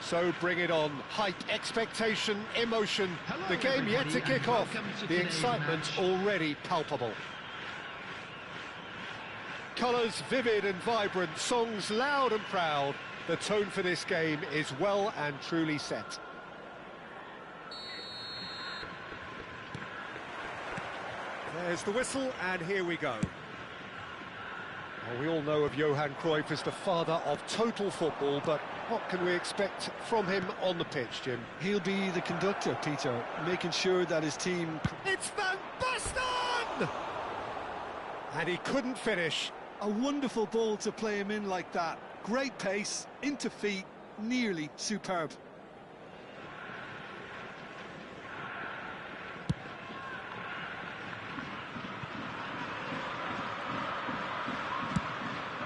So bring it on. Hype, expectation, emotion. Hello, the game yet to kick off. The excitement match. already palpable. Colours vivid and vibrant, songs loud and proud. The tone for this game is well and truly set. There's the whistle, and here we go. Well, we all know of Johan Cruyff as the father of total football, but what can we expect from him on the pitch, Jim? He'll be the conductor, Peter, making sure that his team... It's Van Basten! And he couldn't finish. A wonderful ball to play him in like that. Great pace, into feet, nearly superb.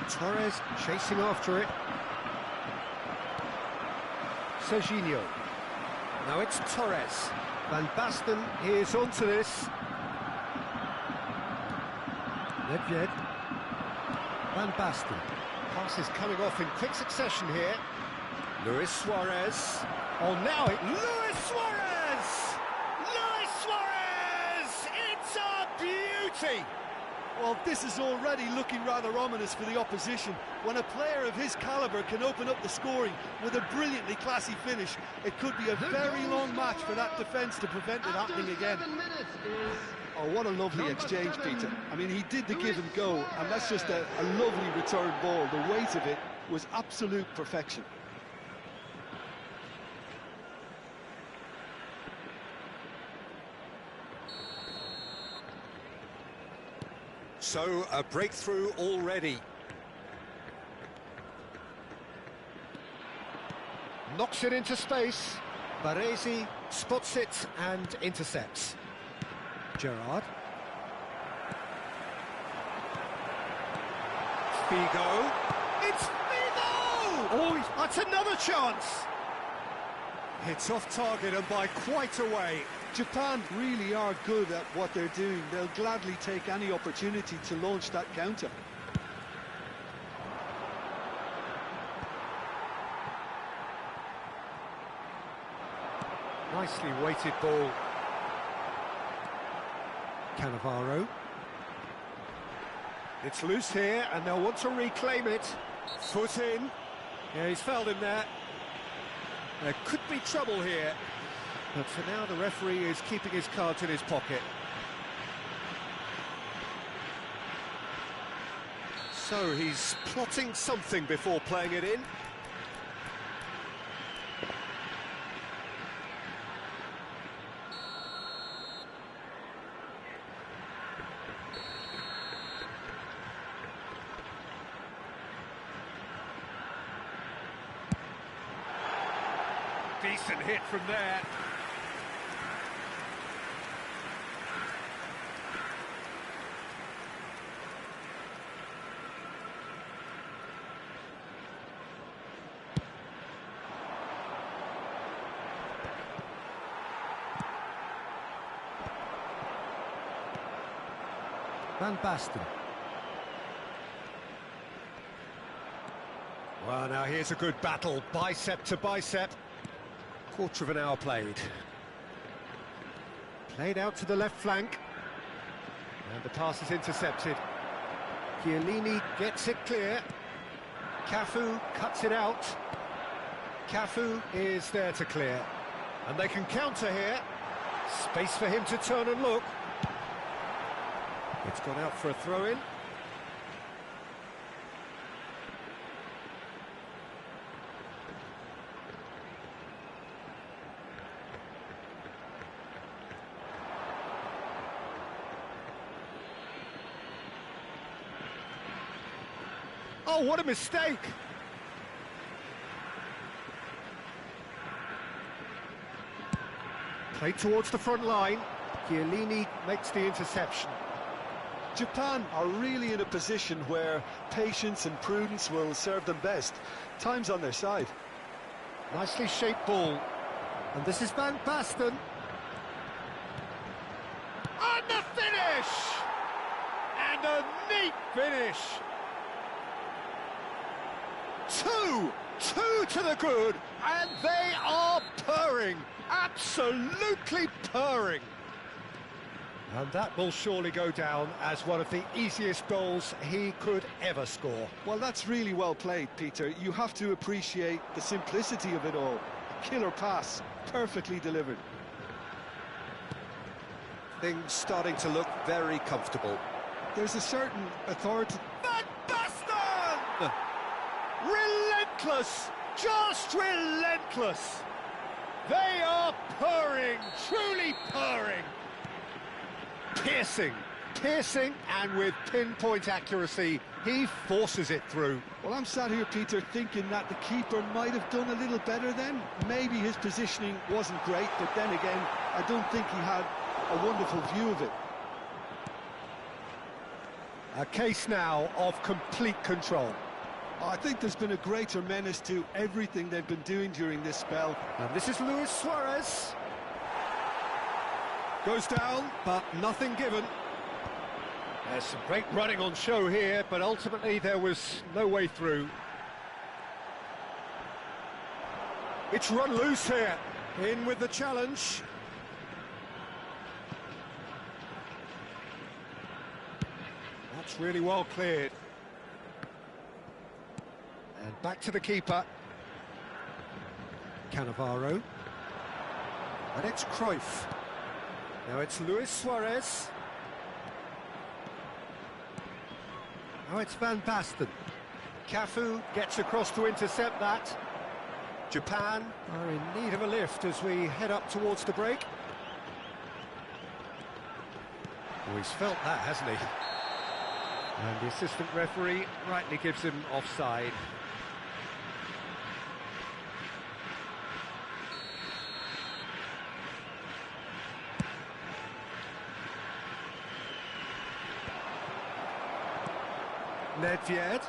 Torres chasing after it. Serginho. Now it's Torres. Van Basten is onto this. Nedved. Van Basten. Pass is coming off in quick succession here. Luis Suarez. Oh, now it... Luis Suarez! Luis Suarez! It's a beauty! Well, this is already looking rather ominous for the opposition. When a player of his calibre can open up the scoring with a brilliantly classy finish, it could be a very long match for that defence to prevent it happening again. Oh, what a lovely exchange, Peter. I mean, he did the give and go, and that's just a lovely return ball. The weight of it was absolute perfection. So, a breakthrough already. Knocks it into space. Baresi spots it and intercepts. Gerrard. Figo. It's Figo! Oh, that's another chance! It's off target and by quite a way. Japan really are good at what they're doing. They'll gladly take any opportunity to launch that counter. Nicely weighted ball. Cannavaro. It's loose here, and they'll want to reclaim it. Foot in. Yeah, he's fouled him there. There could be trouble here. But for now, the referee is keeping his cards in his pocket. So he's plotting something before playing it in. Decent hit from there. Van Basten. Well, now here's a good battle, bicep to bicep. Quarter of an hour played. Played out to the left flank. And the pass is intercepted. Chiellini gets it clear. Cafu cuts it out. Cafu is there to clear. And they can counter here. Space for him to turn and look. It's gone out for a throw-in. Oh, what a mistake! Played towards the front line. Chiellini makes the interception. Japan are really in a position where patience and prudence will serve them best. Time's on their side. Nicely shaped ball. And this is Van Basten. And the finish! And a neat finish! Two to the good, and they are purring, absolutely purring. And that will surely go down as one of the easiest goals he could ever score. Well, that's really well played, Peter. You have to appreciate the simplicity of it all. A killer pass, perfectly delivered. Things starting to look very comfortable. There's a certain authority. Van Basten! Relentless! Just relentless! They are purring, truly purring. Piercing, and with pinpoint accuracy, he forces it through. Well, I'm sat here, Peter, thinking that the keeper might have done a little better then. Maybe his positioning wasn't great, but then again, I don't think he had a wonderful view of it. A case now of complete control. I think there's been a greater menace to everything they've been doing during this spell. And this is Luis Suarez. Goes down, but nothing given. There's some great running on show here, but ultimately there was no way through. It's run loose here. In with the challenge. That's really well cleared. And back to the keeper. Cannavaro. And it's Cruyff. Now it's Luis Suarez. Now it's Van Basten. Cafu gets across to intercept that. Japan are in need of a lift as we head up towards the break. Oh, he's felt that, hasn't he? And the assistant referee rightly gives him offside. Nedved.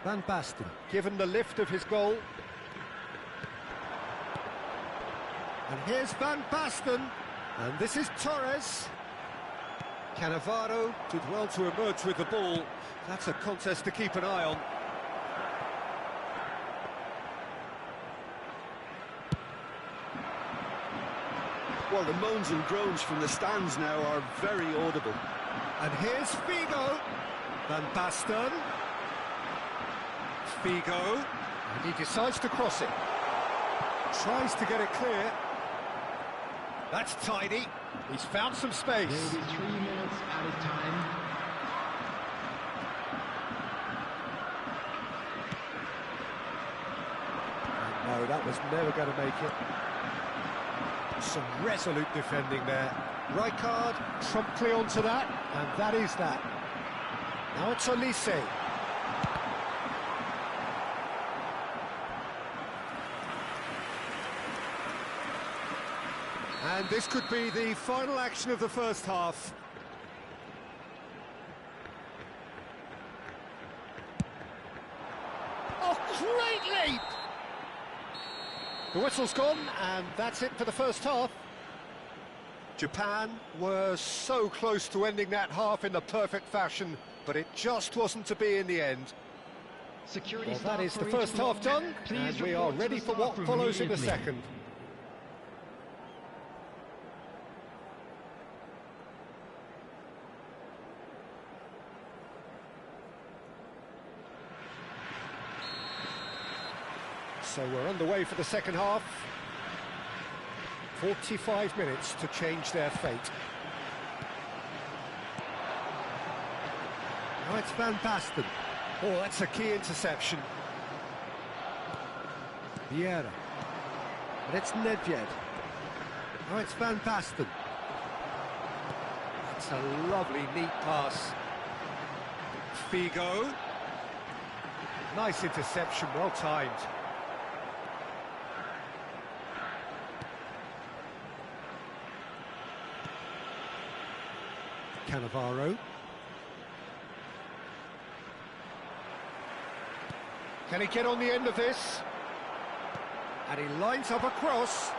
Van Basten, given the lift of his goal. And here's Van Basten. And this is Torres. Cannavaro did well to emerge with the ball. That's a contest to keep an eye on. Well, the moans and groans from the stands now are very audible. And here's Figo. Van Basten. Figo. And he decides to cross it. Tries to get it clear. That's tidy. He's found some space. There will be 3 minutes out of time. No, that was never going to make it. Some resolute defending there. Rijkaard promptly onto that, and that is that. Now it's Olise. And this could be the final action of the first half. Oh, great leap! The whistle's gone, and that's it for the first half. Japan were so close to ending that half in the perfect fashion, but it just wasn't to be in the end. Security Well, that is the first half done, and we are ready for what follows in the second. So we're underway for the second half. 45 minutes to change their fate. Now it's Van Basten. Oh, that's a key interception. Vieira. And it's Nedved. Now it's Van Basten. That's a lovely, neat pass. Figo. Nice interception, well timed. Cannavaro. Can he get on the end of this? And he lines up a cross.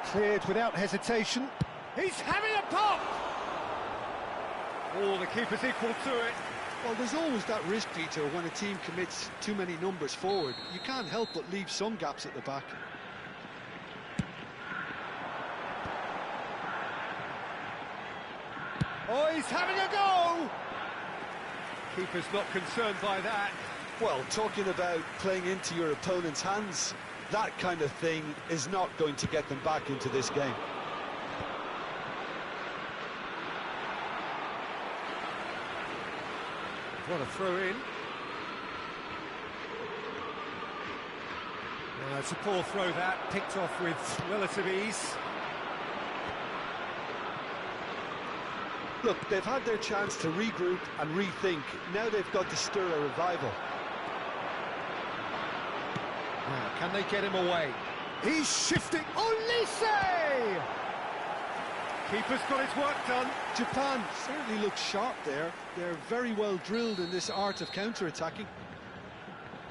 Cleared without hesitation. He's having a pop! Oh, the keeper's equal to it. Well, there's always that risk, Peter, when a team commits too many numbers forward. You can't help but leave some gaps at the back. Oh, he's having a go! Keeper's not concerned by that. Well, talking about playing into your opponent's hands, that kind of thing is not going to get them back into this game. What a throw in. It's a poor throw that, picked off with relative ease. Look, they've had their chance to regroup and rethink. Now they've got to stir a revival. Now, can they get him away? He's shifting. Olise! Keeper's got his work done. Japan certainly looks sharp there. They're very well drilled in this art of counter-attacking.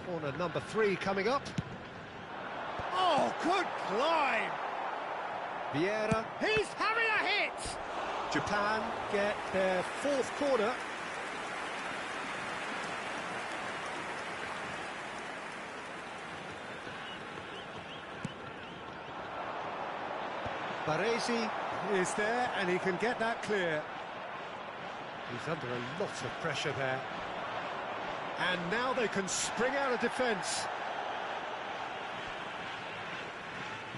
Corner number 3 coming up. Oh, good climb! Vieira, he's having a hit! Japan get their 4th corner. Baresi is there and he can get that clear. He's under a lot of pressure there. And now they can spring out of defence.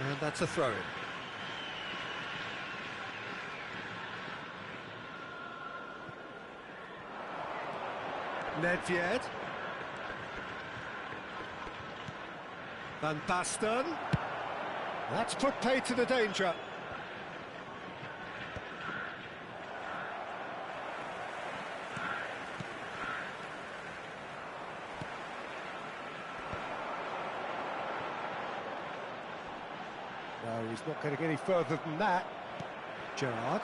And that's a throw-in. Nedved. Van Basten. That's put paid to the danger. No, he's not going to get any further than that. Gerrard.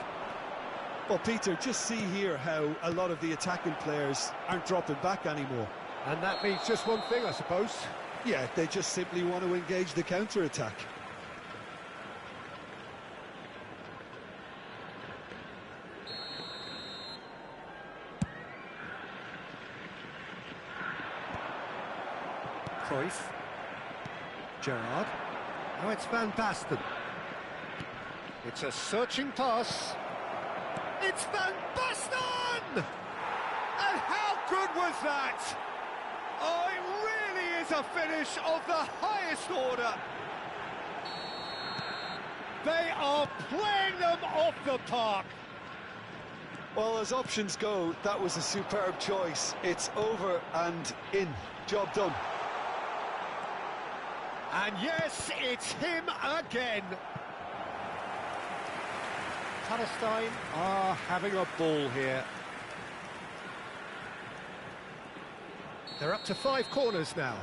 Well, Peter, just see here how a lot of the attacking players aren't dropping back anymore. And that means just one thing, I suppose. Yeah, they just simply want to engage the counter-attack. Cruyff. Gerrard. Now it's Van Basten. It's a searching pass. It's Van Basten! And how good was that? Oh, it really is a finish of the highest order. They are playing them off the park. Well, as options go, that was a superb choice. It's over and in. Job done. And yes, it's him again. Palestine are having a ball here. They're up to 5 corners now.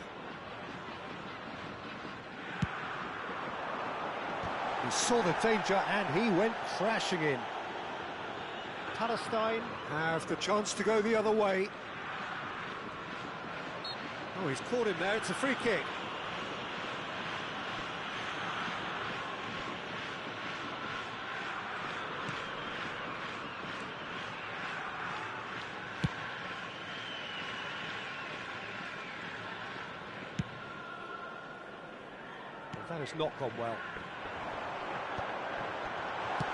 He saw the danger and he went crashing in. Palestine have the chance to go the other way. Oh, he's caught him there. It's a free kick. That has not gone well.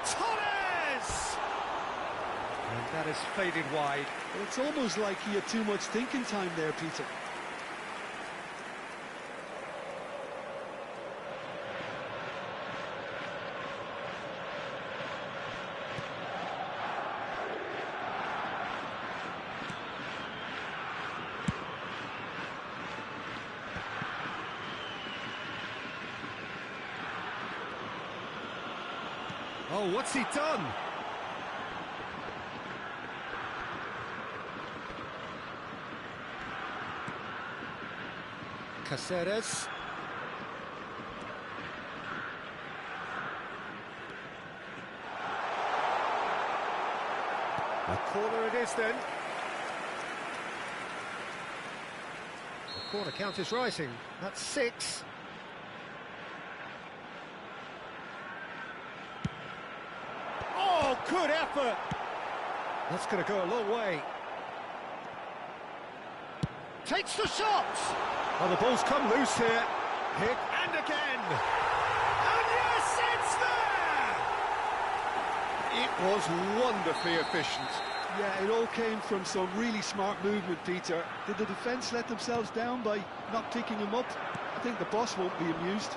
Torres! And that has faded wide. It's almost like he had too much thinking time there, Peter. Oh, what's he done? Caceres. A corner it is then. The corner count is rising. That's 6. Oh, good effort! That's going to go a long way. takes the shot! Oh, the ball's come loose here. Hit and again! And yes, it's there! It was wonderfully efficient. Yeah, it all came from some really smart movement, Peter. Did the defence let themselves down by not picking him up? I think the boss won't be amused.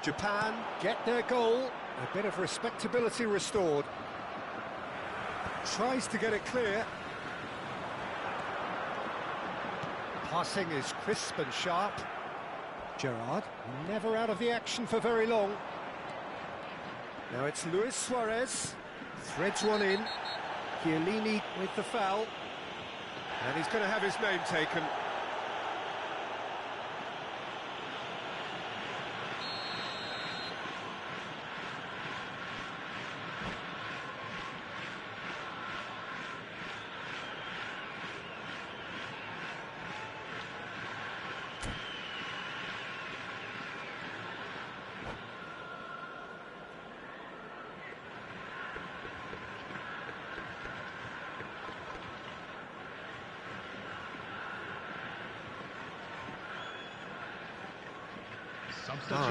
Japan get their goal. A bit of respectability restored. Tries to get it clear. Passing is crisp and sharp. Gerrard never out of the action for very long. Now it's Luis Suarez. Threads one in. Chiellini with the foul. And he's going to have his name taken.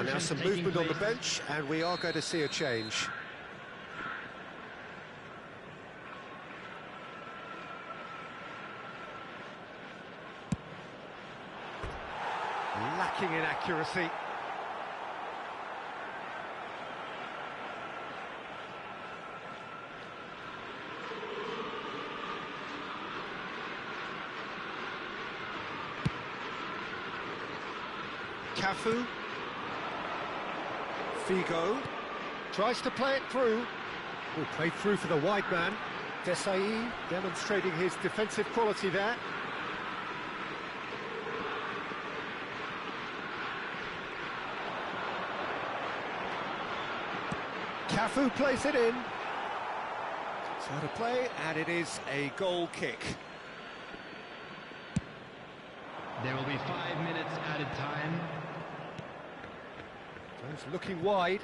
Now some movement on the bench, and we are going to see a change. Lacking in accuracy. Cafu. Figo tries to play it through. Will play through for the wide man. Desai demonstrating his defensive quality there. Cafu plays it in. It's out of play, and it is a goal kick. There will be 5 minutes added time. He's looking wide.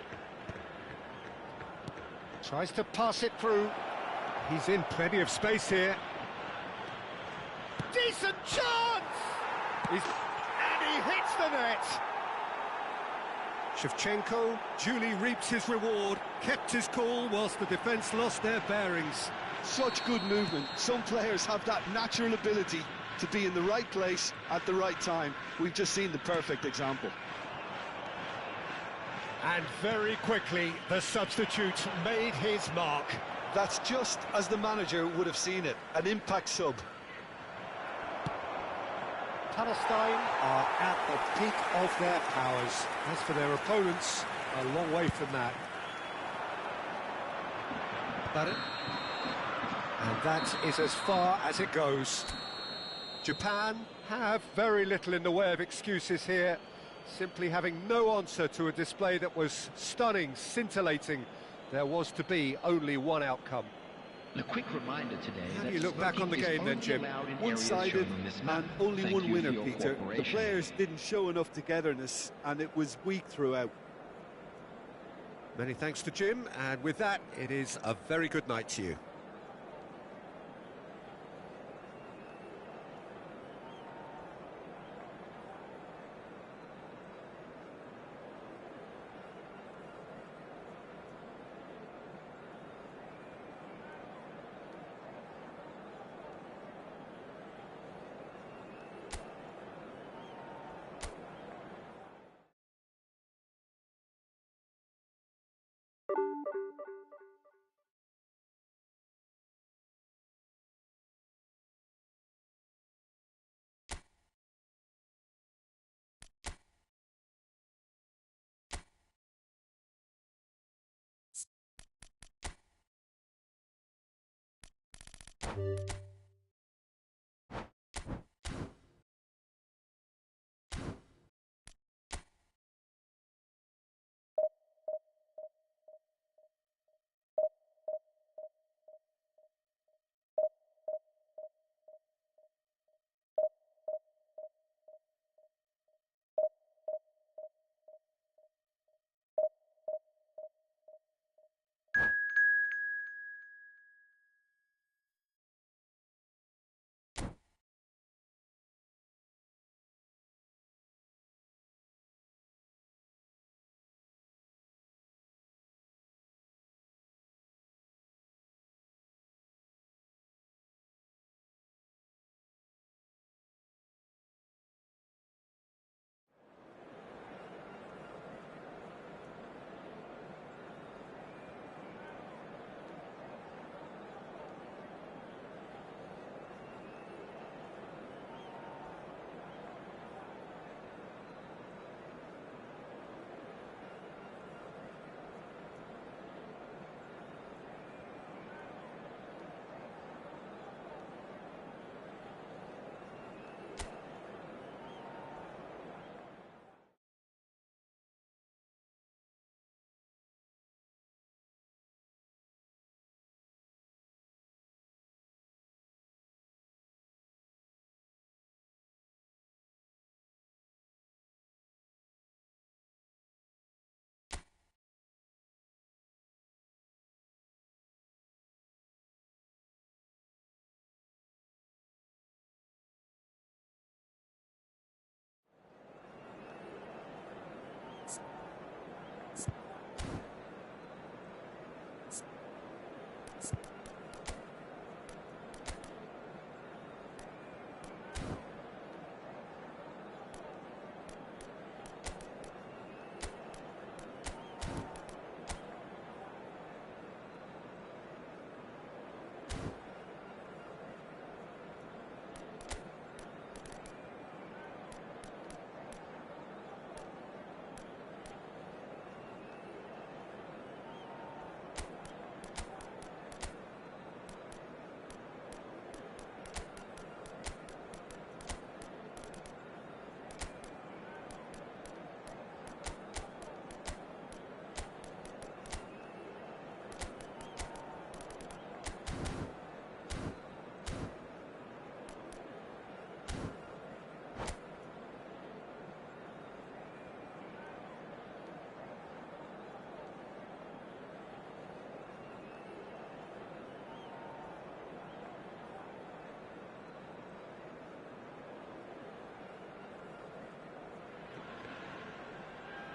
Tries to pass it through. He's in plenty of space here. Decent chance! And he hits the net! Shevchenko duly reaps his reward, kept his cool whilst the defence lost their bearings. Such good movement. Some players have that natural ability to be in the right place at the right time. We've just seen the perfect example. And very quickly, the substitute made his mark. That's just as the manager would have seen it, an impact sub. Palestine are at the peak of their powers. As for their opponents, a long way from that. And that is as far as it goes. Japan have very little in the way of excuses here. Simply having no answer to a display that was stunning, scintillating. There was to be only one outcome. A quick reminder today. How do you look back on the game then, Jim? One-sided and only one winner, Peter. The players didn't show enough togetherness, and it was weak throughout. Many thanks to Jim, and with that, it is a very good night to you.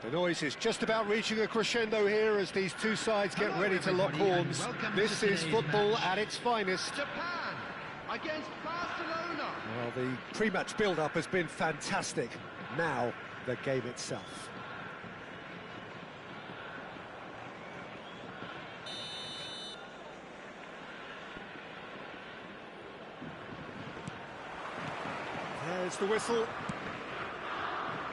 The noise is just about reaching a crescendo here as these two sides get ready to lock horns. This is football at its finest. Japan against Barcelona. Well, the pre-match build-up has been fantastic. Now, the game itself. There's the whistle.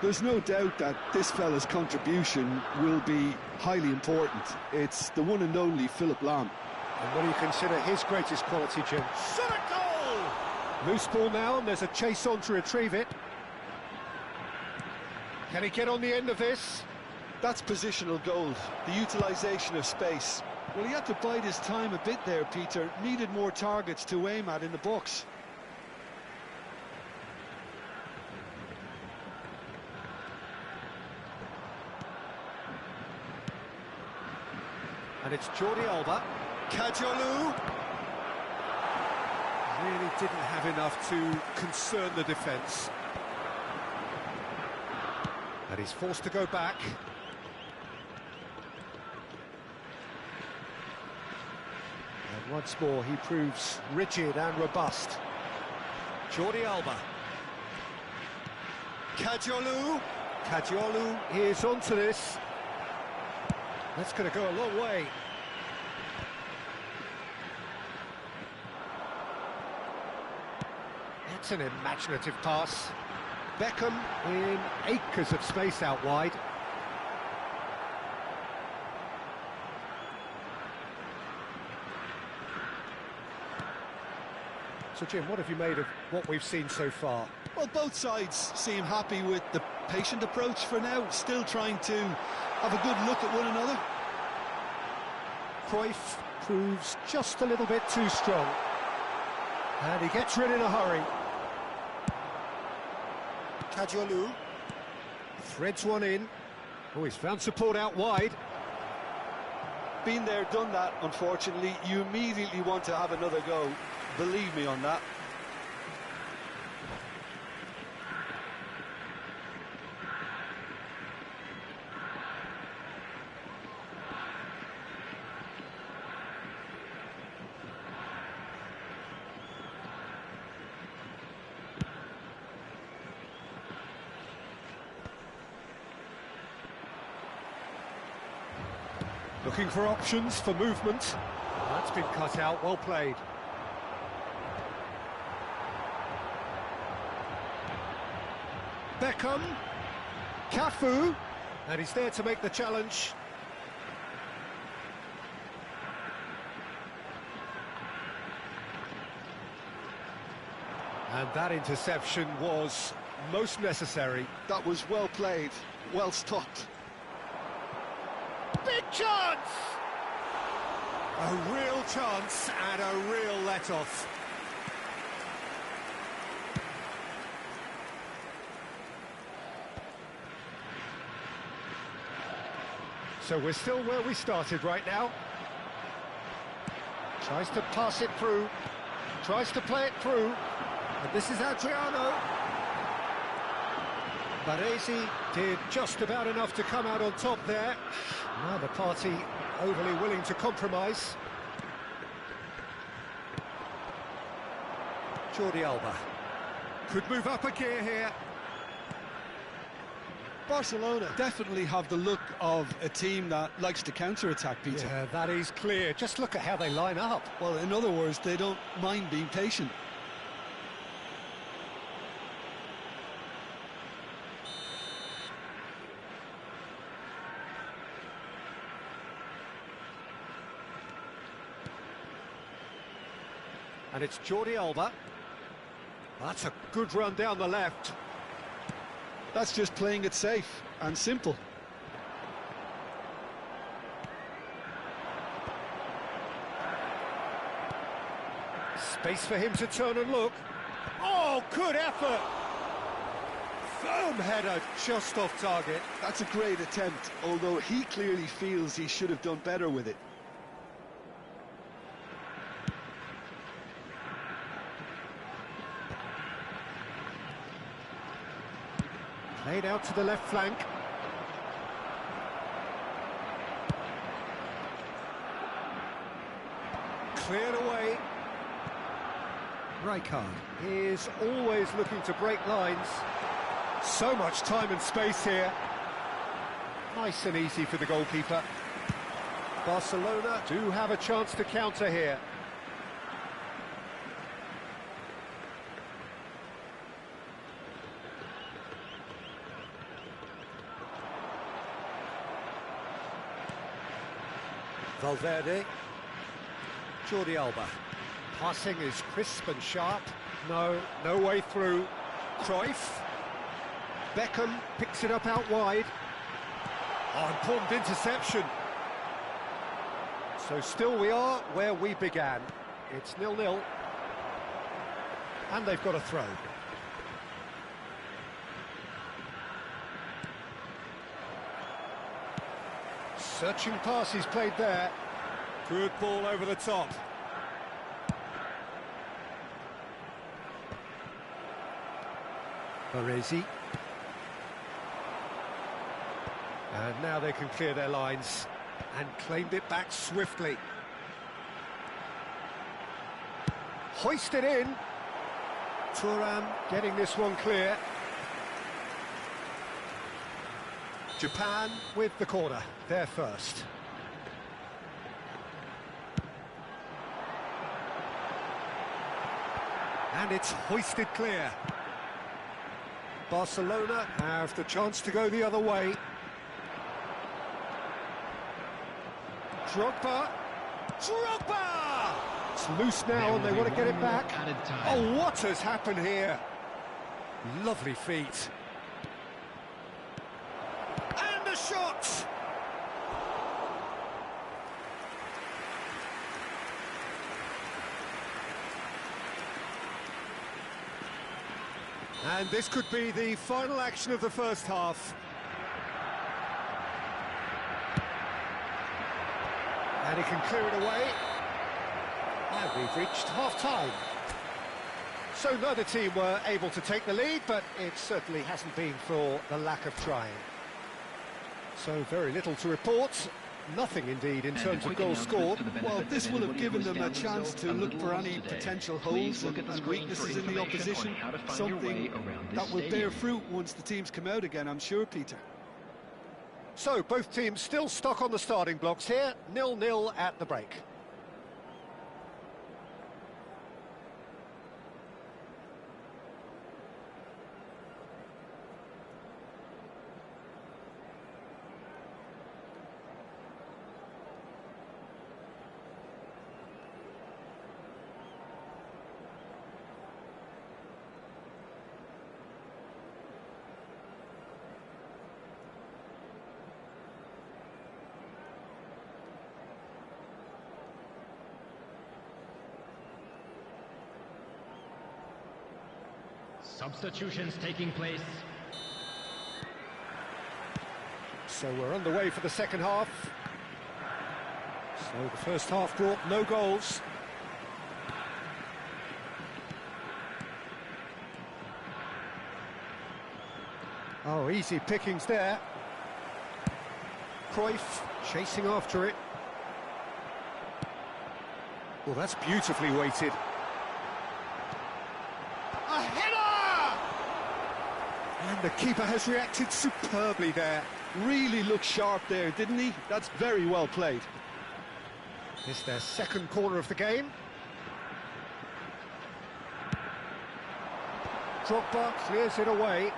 There's no doubt that this fella's contribution will be highly important. It's the one and only Philip Lahm. And what do you consider his greatest quality, Jim? Shot a goal! Loose ball now, and there's a chase on to retrieve it. Can he get on the end of this? That's positional gold, the utilisation of space. Well, he had to bide his time a bit there, Peter. Needed more targets to aim at in the box. And it's Jordi Alba. Kajolu. Really didn't have enough to concern the defence. And he's forced to go back. And once more he proves rigid and robust. Jordi Alba. Kajolu. Kajolu is onto this. That's going to go a long way. That's an imaginative pass. Beckham in acres of space out wide. So, Jim, what have you made of what we've seen so far? Well, both sides seem happy with the patient approach for now, still trying to have a good look at one another. Cruyff proves just a little bit too strong. And he gets rid in a hurry. Kajolu threads one in. Oh, he's found support out wide. Been there, done that, unfortunately. You immediately want to have another go. Believe me on that. Looking for options for movement. That's been cut out, well played. Beckham, Cafu, and he's there to make the challenge. And that interception was most necessary. That was well played, well stopped. Big chance! A real chance and a real let-off. So we're still where we started right now. Tries to pass it through, tries to play it through, and this is Adriano. Baresi did just about enough to come out on top there. Neither party overly willing to compromise. Jordi Alba could move up a gear here. Barcelona definitely have the look of a team that likes to counter-attack, Peter. Yeah, that is clear. Just look at how they line up. Well, in other words, they don't mind being patient. And it's Jordi Alba. That's a good run down the left. That's just playing it safe and simple. Space for him to turn and look. Oh, good effort! Firm header just off target. That's a great attempt, although he clearly feels he should have done better with it. Played out to the left flank. cleared away. Rijkaard is always looking to break lines. So much time and space here. Nice and easy for the goalkeeper. Barcelona do have a chance to counter here. Valverde. Jordi Alba. Passing is crisp and sharp. No way through. Cruyff. Beckham picks it up out wide. Oh, important interception. So still we are where we began. It's 0-0. And they've got a throw. Searching pass he's played there. Good ball over the top. Baresi. And now they can clear their lines. And claimed it back swiftly. Hoisted in. Thuram getting this one clear. Japan with the corner, they're first. And it's hoisted clear. Barcelona have the chance to go the other way. Drogba! It's loose now and they want to get it back. Oh, what has happened here? Lovely feet. And a shot! And this could be the final action of the first half. And he can clear it away. And we've reached half-time. So neither team were able to take the lead, but it certainly hasn't been for the lack of trying. So very little to report. Nothing indeed in terms of goals scored. Well, this will have given them a chance to look for any potential holes and weaknesses in the opposition. Something that will bear fruit once the teams come out again, I'm sure, Peter. So both teams still stuck on the starting blocks here. 0-0 at the break. Substitutions taking place. So we're underway for the second half. So the first half brought no goals. Oh, easy pickings there. Cruyff chasing after it. Well, that's beautifully weighted. A header! And the keeper has reacted superbly there. Really looked sharp there, didn't he? That's very well played. It's their second corner of the game. Drogba clears it away.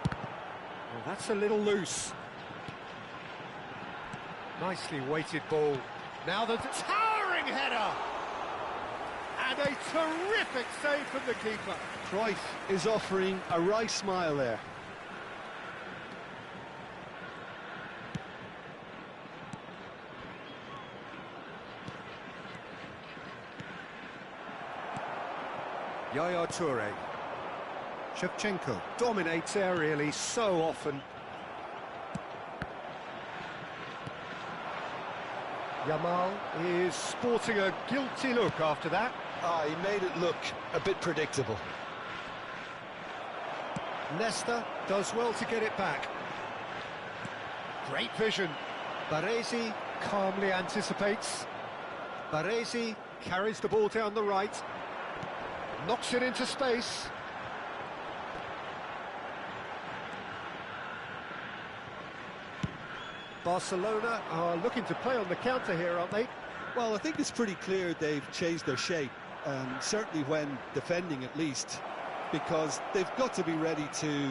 Well, that's a little loose. Nicely weighted ball. Now the towering header! And a terrific save from the keeper. Cruyff is offering a right smile there. Yaya Toure. Shevchenko dominates aerially so often. Yamal is sporting a guilty look after that. He made it look a bit predictable. Nesta does well to get it back. Great vision. Baresi calmly anticipates. Baresi carries the ball down the right, knocks it into space. Barcelona are looking to play on the counter here, aren't they? Well, I think it's pretty clear they've changed their shape, certainly when defending at least, because they've got to be ready to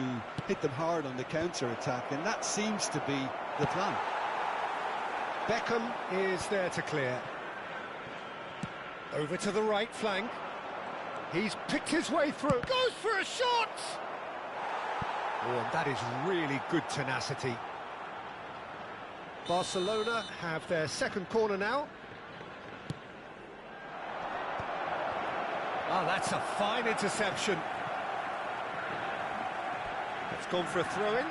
hit them hard on the counter-attack, and that seems to be the plan. Beckham is there to clear. Over to the right flank. He's picked his way through. Goes for a shot! Oh, and that is really good tenacity. Barcelona have their second corner now. Oh, that's a fine interception. It's gone for a throw-in.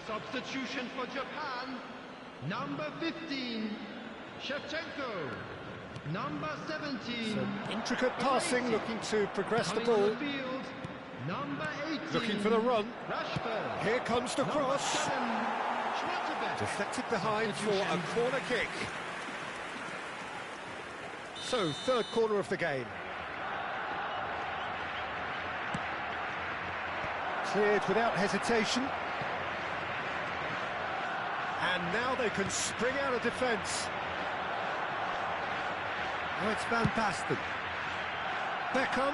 Substitution for Japan, number 15, Shevchenko. Number 17. Some intricate passing, looking to progress the ball. The field, number 18. Looking for the run. Rashford. Here comes the cross. 7, Schwarzenbeck. Deflected behind for a corner kick. So, third corner of the game. Cleared without hesitation. And now they can spring out of defence. Oh, it's Van Basten. Beckham.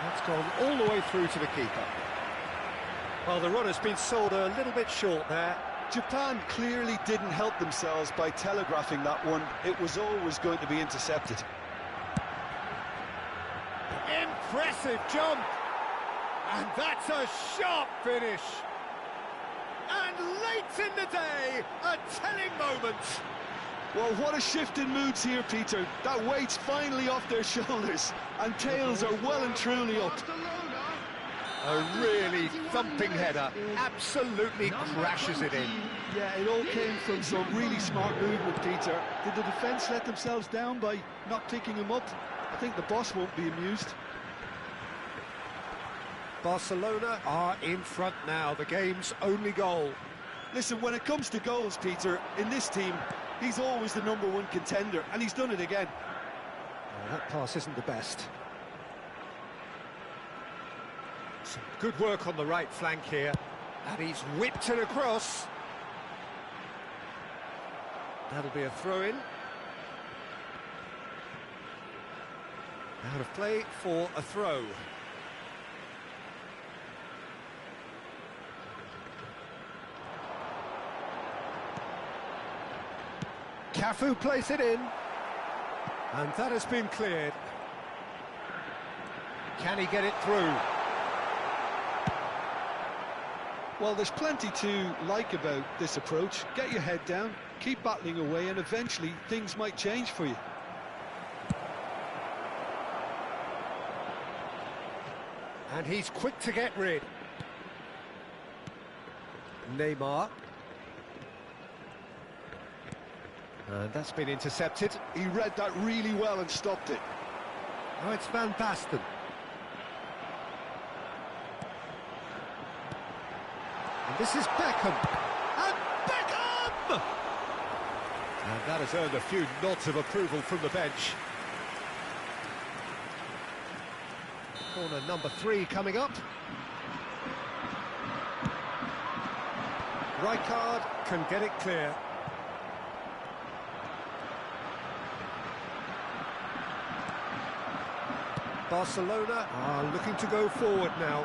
That's gone all the way through to the keeper. Well, the run has been sold a little bit short there. Japan clearly didn't help themselves by telegraphing that one. It was always going to be intercepted. Impressive jump! And that's a sharp finish! And late in the day, a telling moment. Well, what a shift in moods here, Peter. That weight's finally off their shoulders, and tails are well and truly up. A really thumping header, absolutely crashes it in. Yeah, it all came from some really smart movement, Peter. Did the defence let themselves down by not picking him up? I think the boss won't be amused. Barcelona are in front now, the game's only goal. Listen, when it comes to goals, Peter, in this team, he's always the #1 contender, and he's done it again. Oh, that pass isn't the best. Some good work on the right flank here, and he's whipped it across. That'll be a throw-in. Out of play for a throw. Cafu plays it in, and that has been cleared. Can he get it through? Well, there's plenty to like about this approach. Get your head down, keep battling away, and eventually things might change for you. And he's quick to get rid. Neymar. And that's been intercepted. He read that really well and stopped it. Oh, it's Van Basten. And this is Beckham. And Beckham! And that has earned a few nods of approval from the bench. Corner number 3 coming up. Rijkaard can get it clear. Barcelona are looking to go forward now.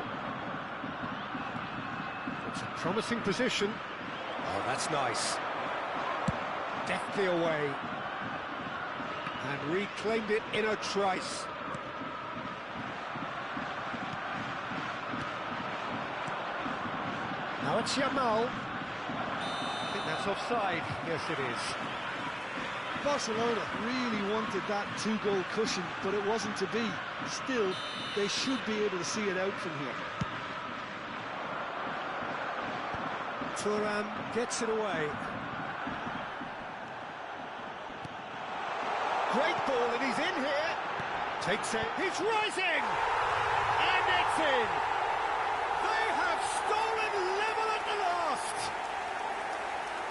It's a promising position. Oh, that's nice. Deftly away. And reclaimed it in a trice. Now it's Yamal. I think that's offside. Yes, it is. Barcelona really wanted that two-goal cushion, but it wasn't to be. Still, they should be able to see it out from here. Thuram gets it away. Great ball, and he's in here. Takes it. He's rising! And it's in! They have stolen level at the last!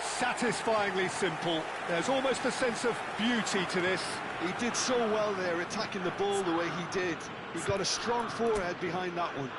Satisfyingly simple. There's almost a sense of beauty to this. He did so well there, attacking the ball the way he did. He got a strong forehead behind that one.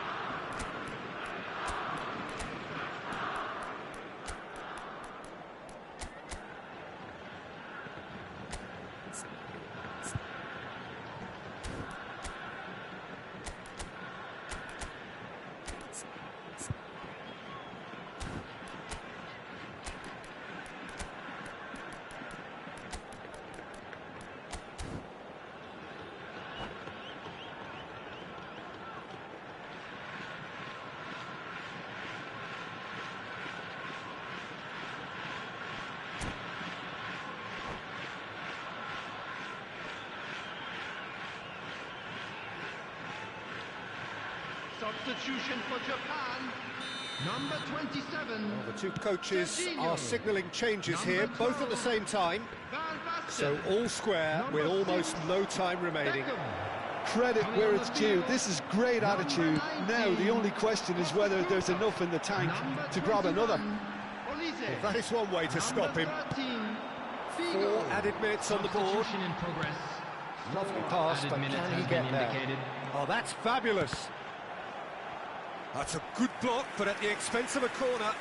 Substitution for Japan, number 27. Well, the two coaches are signalling changes here, both at the same time. So all square with almost no time remaining. Credit where it's due. This is great attitude. Now the only question is whether there's enough in the tank to grab another. Well, that is one way to stop him. 4 added minutes on the board. In progress. Lovely pass, but can he get there? Oh, that's fabulous. That's a good block, but at the expense of a corner.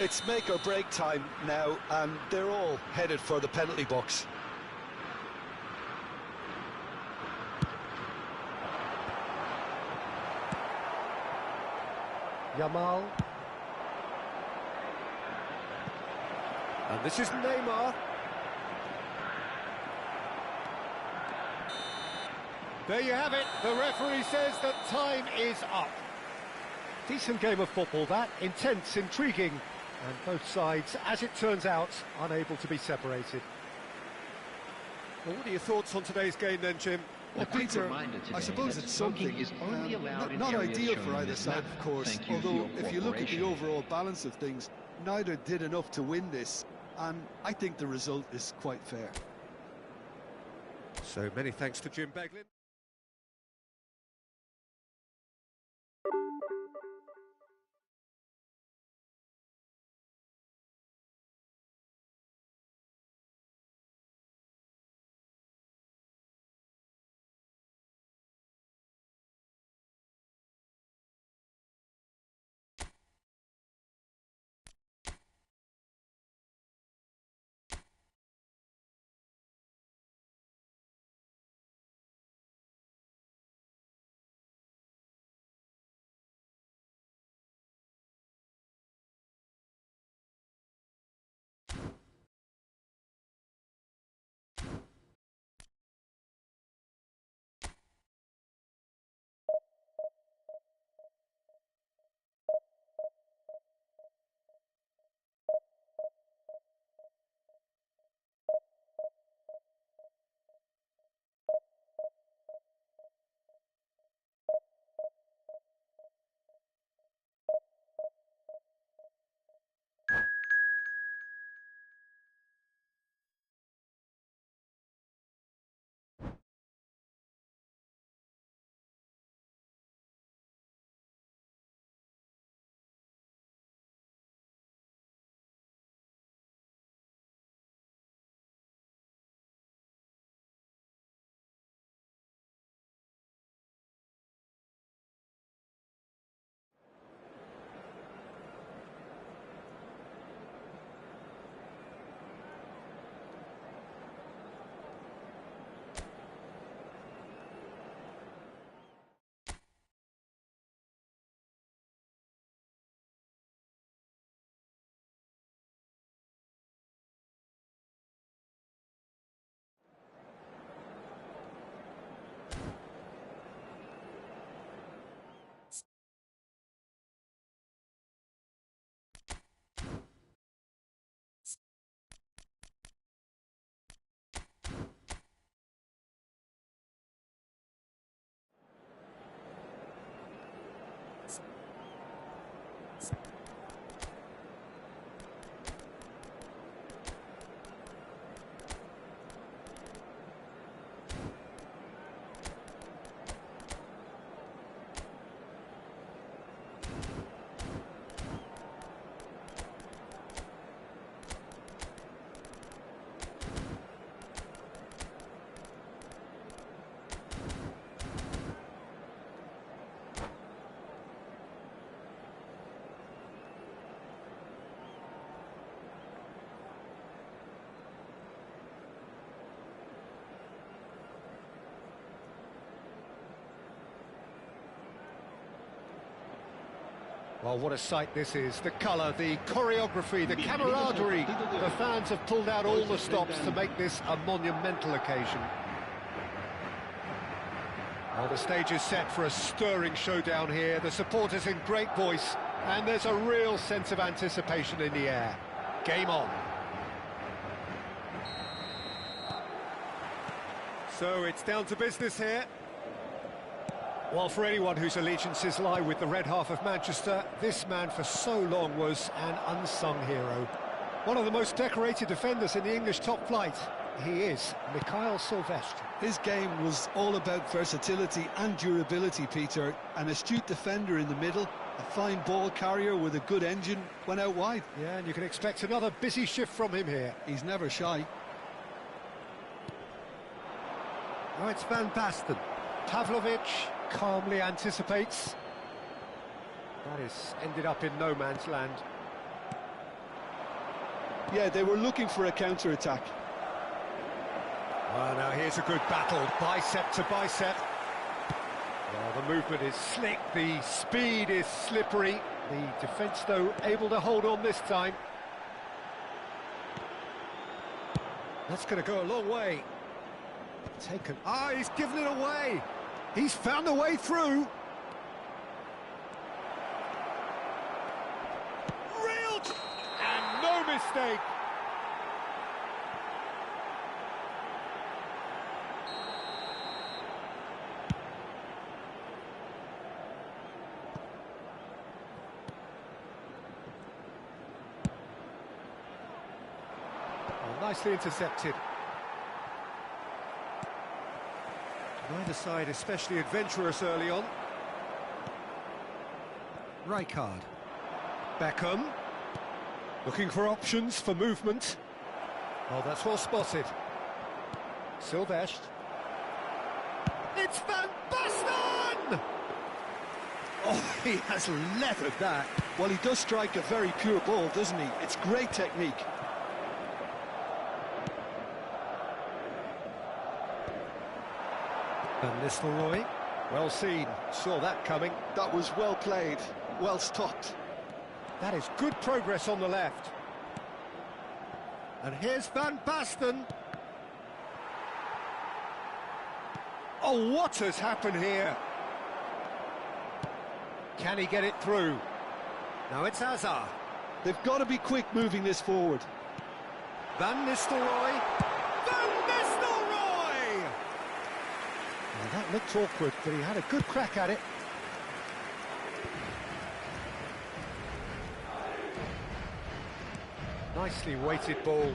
It's make or break time now, and they're all headed for the penalty box. Yamal. And this is Neymar. There you have it. The referee says that time is up. Decent game of football, that. Intense, intriguing. And both sides, as it turns out, unable to be separated. Well, what are your thoughts on today's game then, Jim? Well, Peter, I suppose it's something. Not ideal for either side, of course. Although, if you look at the overall balance of things, neither did enough to win this. And I think the result is quite fair. So many thanks to Jim Beglin. Well, what a sight this is. The colour, the choreography, the camaraderie. The fans have pulled out all the stops to make this a monumental occasion. Well, the stage is set for a stirring showdown here. The supporters in great voice, and there's a real sense of anticipation in the air. Game on. So it's down to business here. Well, for anyone whose allegiances lie with the red half of Manchester, this man for so long was an unsung hero. One of the most decorated defenders in the English top flight. He is Mikhail Sylvestre. His game was all about versatility and durability, Peter. An astute defender in the middle, a fine ball carrier with a good engine, went out wide. Yeah, and you can expect another busy shift from him here. He's never shy. Now it's Van Basten. Pavlovic calmly anticipates. That is ended up in no man's land. Yeah, they were looking for a counter-attack. Well, now here's a good battle, bicep to bicep. Well, the movement is slick, the speed is slippery. The defence, though, able to hold on this time. That's going to go a long way. Taken. Ah, he's given it away. He's found a way through. Real... And no mistake. Oh, nicely intercepted. Neither side especially adventurous early on. Rijkaard. Beckham. Looking for options for movement. Oh, that's well spotted. Sylvestre. It's Van Basten! Oh, he has leathered that. Well, he does strike a very pure ball, doesn't he? It's great technique. Van Nistelrooy, well seen, saw that coming. That was well played, well stopped. That is good progress on the left. And here's Van Basten. Oh, what has happened here? Can he get it through? Now it's Hazard. They've got to be quick moving this forward. Van Nistelrooy. Van Nistelrooy! Well, that looked awkward, but he had a good crack at it. Nicely weighted ball.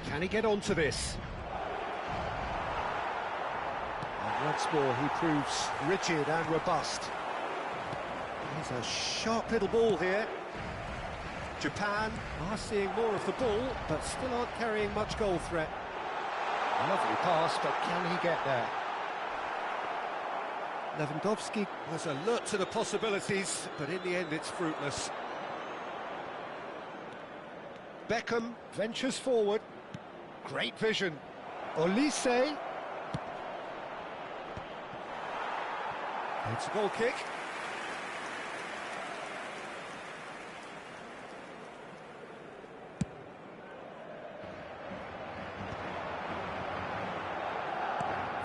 Can he get onto this? And once more, he proves rigid and robust. He's a sharp little ball here. Japan are seeing more of the ball, but still aren't carrying much goal threat. Lovely pass, but can he get there? Lewandowski was alert to the possibilities, but in the end it's fruitless. Beckham ventures forward. Great vision. Olise. It's a goal kick.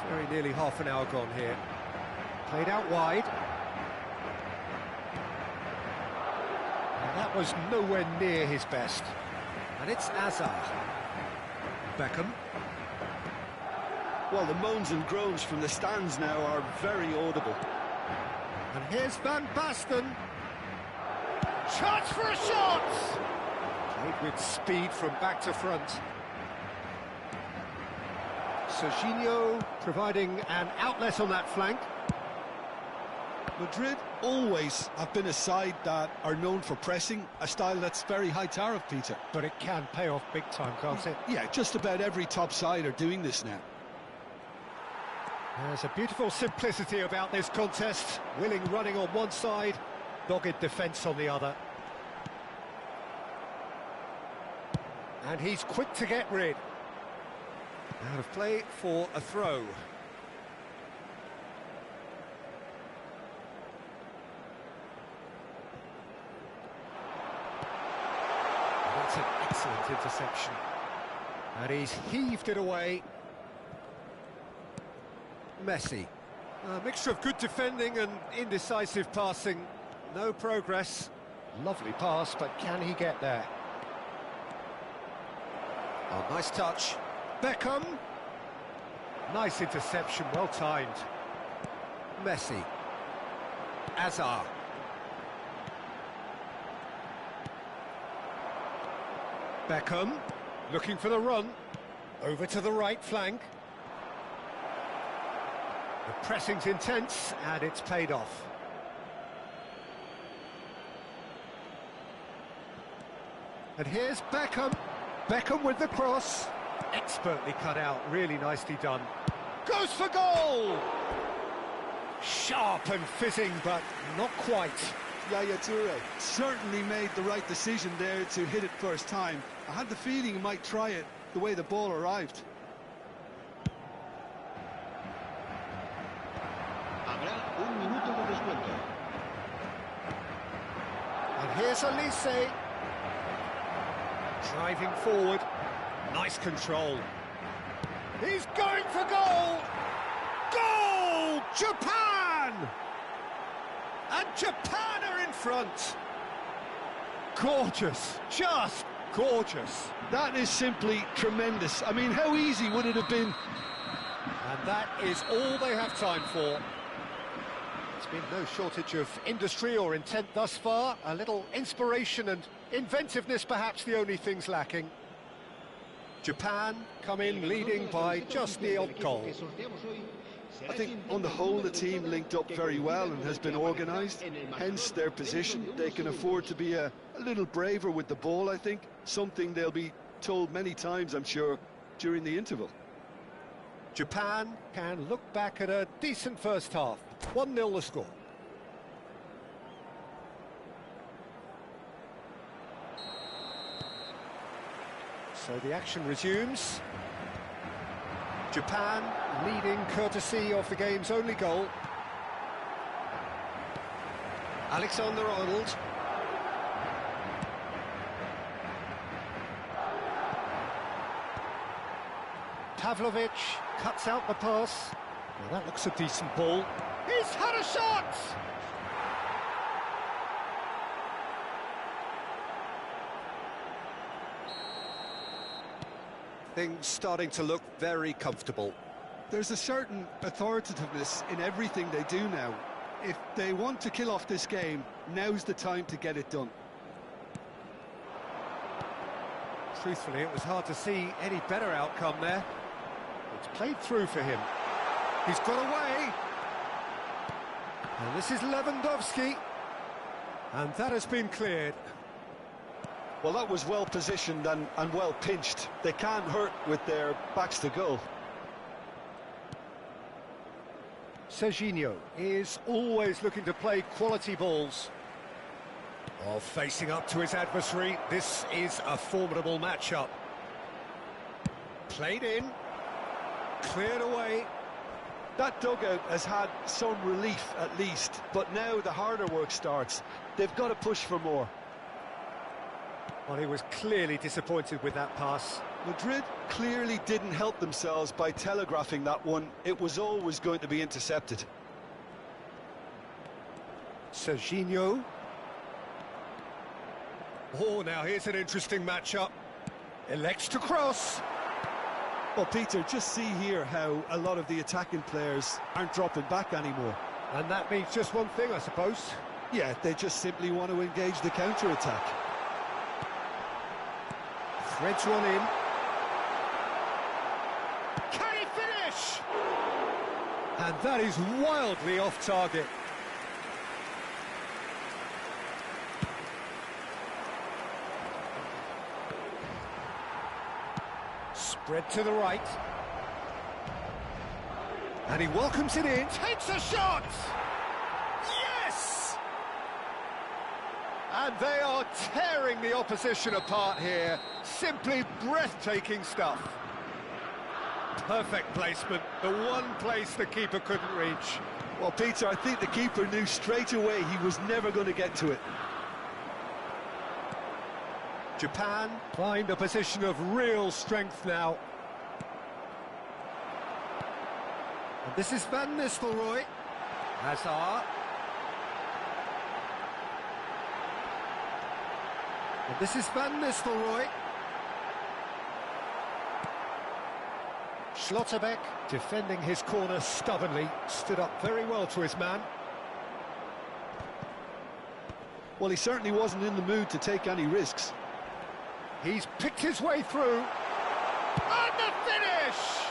Very nearly half an hour gone here. Played out wide. And that was nowhere near his best. And it's Hazard. Beckham. Well, the moans and groans from the stands now are very audible. And here's Van Basten. Chance for a shot! Played with speed from back to front. Serginho providing an outlet on that flank. Madrid always have been a side that are known for pressing, a style that's very high tariff, Peter. But it can pay off big time, can't it? Yeah, just about every top side are doing this now. There's a beautiful simplicity about this contest. Willing running on one side, dogged defence on the other. And he's quick to get rid. Out of play for a throw. That's an excellent interception. And he's heaved it away. Messi. A mixture of good defending and indecisive passing. No progress. Lovely pass, but can he get there? Oh, nice touch. Beckham. Nice interception, well timed. Messi. Azar. Beckham, looking for the run. Over to the right flank. The pressing's intense, and it's paid off. And here's Beckham. Beckham with the cross. Expertly cut out, really nicely done. Goes for goal! Sharp and fizzing, but not quite. Yaya Toure certainly made the right decision there to hit it first time. I had the feeling he might try it the way the ball arrived. And here's Elise. Driving forward. Nice control. He's going for goal! Goal! Japan! And Japan are in front. Gorgeous. Just gorgeous. That is simply tremendous. I mean, how easy would it have been? And that is all they have time for. There's been no shortage of industry or intent thus far. A little inspiration and inventiveness, perhaps the only things lacking. Japan come in leading by just the odd goal. I think on the whole the team linked up very well and has been organised, hence their position. They can afford to be a little braver with the ball, I think, something they'll be told many times, I'm sure, during the interval. Japan can look back at a decent first half. 1-0 the score. So the action resumes. Japan leading courtesy of the game's only goal. Alexander-Arnold. Pavlovic cuts out the pass. Well, that looks a decent ball. He's had a shot! Things starting to look very comfortable. There's a certain authoritativeness in everything they do now. If they want to kill off this game, now's the time to get it done. Truthfully, it was hard to see any better outcome there. It's played through for him. He's got away. And this is Lewandowski. And that has been cleared. Well, that was well positioned and well pinched. They can't hurt with their backs to goal. Serginho is always looking to play quality balls. While facing up to his adversary, this is a formidable matchup. Played in, cleared away. That dugout has had some relief at least, but now the harder work starts. They've got to push for more. Well, he was clearly disappointed with that pass. Madrid clearly didn't help themselves by telegraphing that one. It was always going to be intercepted. Serginho. Oh, now here's an interesting matchup. Elects to cross. Well, Peter, just see here how a lot of the attacking players aren't dropping back anymore. And that means just one thing, I suppose. Yeah, they just simply want to engage the counter-attack. Threads one in. Can he finish? And that is wildly off target. Spread to the right. And he welcomes it in. Takes a shot! Yes! And they are tearing the opposition apart here. Simply breathtaking stuff. Perfect placement. The one place the keeper couldn't reach. Well, Peter, I think the keeper knew straight away he was never going to get to it. Japan find a position of real strength now. And this is Van Nistelrooy. Hazard. And this is Van Nistelrooy. Schlotterbeck, defending his corner stubbornly, stood up very well to his man. Well, he certainly wasn't in the mood to take any risks. He's picked his way through. And the finish!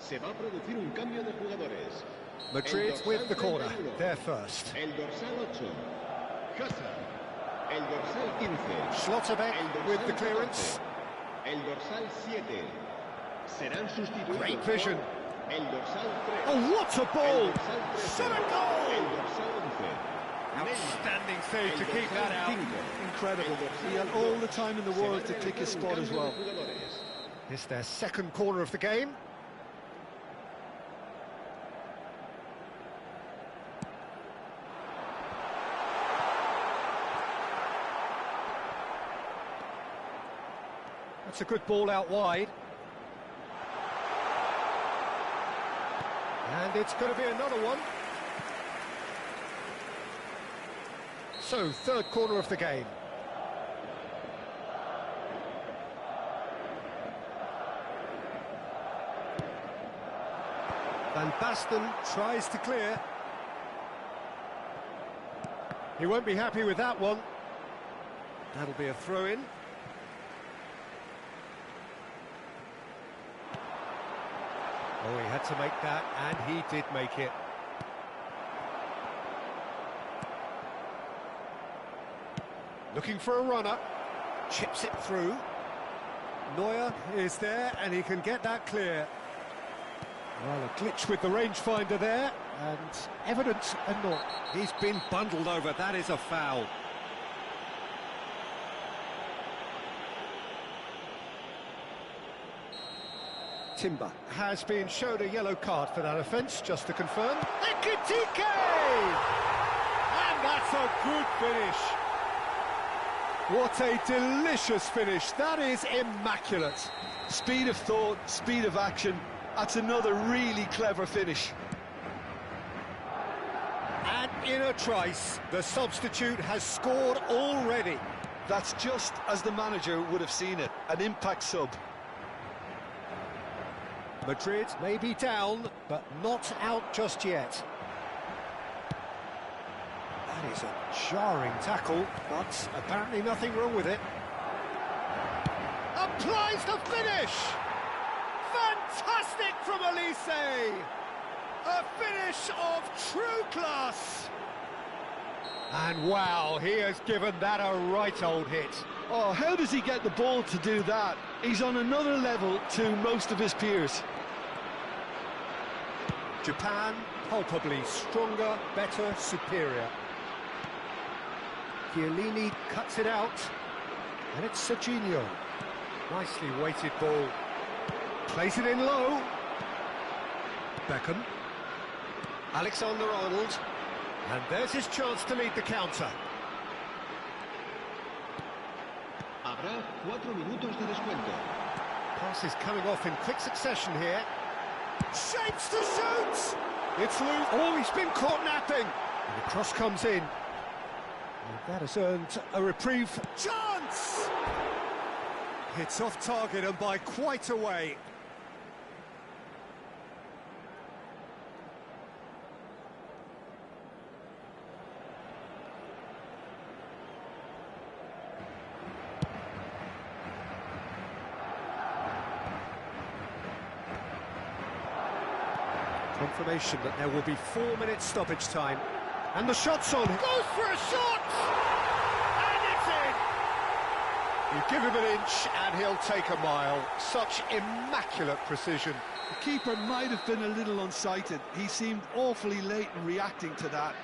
Se va a producir un cambio de jugadores. Madrid with the corner, they're first. El dorsal 8, Hazard. El dorsal 15, Schlotterbeck with the clearance. 14. El dorsal 7. Serán sustituidos. Great vision. El dorsal 3. Oh, what a ball! Set a goal! El dorsal 11. Outstanding save to keep that out. Incredible. He had all the time in the world to pick his spot as well. It's their second corner of the game. That's a good ball out wide. And it's going to be another one. So, third corner of the game. Van Basten tries to clear. He won't be happy with that one. That'll be a throw-in. Oh, he had to make that, and he did make it. Looking for a runner. Chips it through. Neuer is there, and he can get that clear. Well, a glitch with the rangefinder there, and evident and not. He's been bundled over. That is a foul. Timber has been showed a yellow card for that offence, just to confirm. Ekitike! And that's a good finish. What a delicious finish. That is immaculate. Speed of thought, speed of action. That's another really clever finish. And in a trice, the substitute has scored already. That's just as the manager would have seen it, an impact sub. Madrid may be down, but not out just yet. That is a jarring tackle, but apparently nothing wrong with it. Applies the finish! Fantastic from Elise! A finish of true class! And wow, he has given that a right old hit. Oh, how does he get the ball to do that? He's on another level to most of his peers. Japan, palpably stronger, better, superior. Chiellini cuts it out, and it's Serginho. Nicely weighted ball. Plays it in low. Beckham. Alexander-Arnold. And there's his chance to lead the counter. Habrá 4 minutos de descuento. Passes coming off in quick succession here. Shapes to shoot! It's loose. Oh, he's been caught napping. And the cross comes in. And that has earned a reprieve. Chance! It's off target and by quite a way. Confirmation that there will be 4 minutes stoppage time. And the shot's on. Goes for a shot! And it's in! You give him an inch and he'll take a mile. Such immaculate precision. The keeper might have been a little unsighted. He seemed awfully late in reacting to that.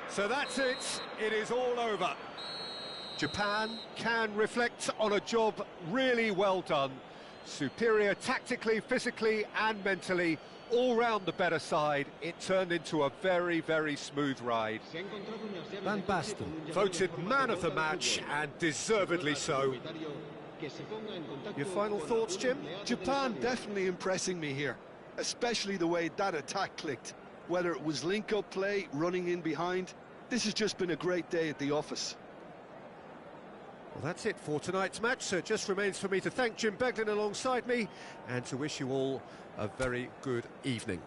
So that's it. It is all over. Japan can reflect on a job really well done. Superior tactically, physically and mentally. All round the better side, it turned into a very, very smooth ride. Van Basten voted man of the match, and deservedly so. Your final thoughts, Jim? Japan definitely impressing me here, especially the way that attack clicked. Whether it was link-up play, running in behind, this has just been a great day at the office. Well, that's it for tonight's match, so it just remains for me to thank Jim Beglin alongside me and to wish you all a very good evening.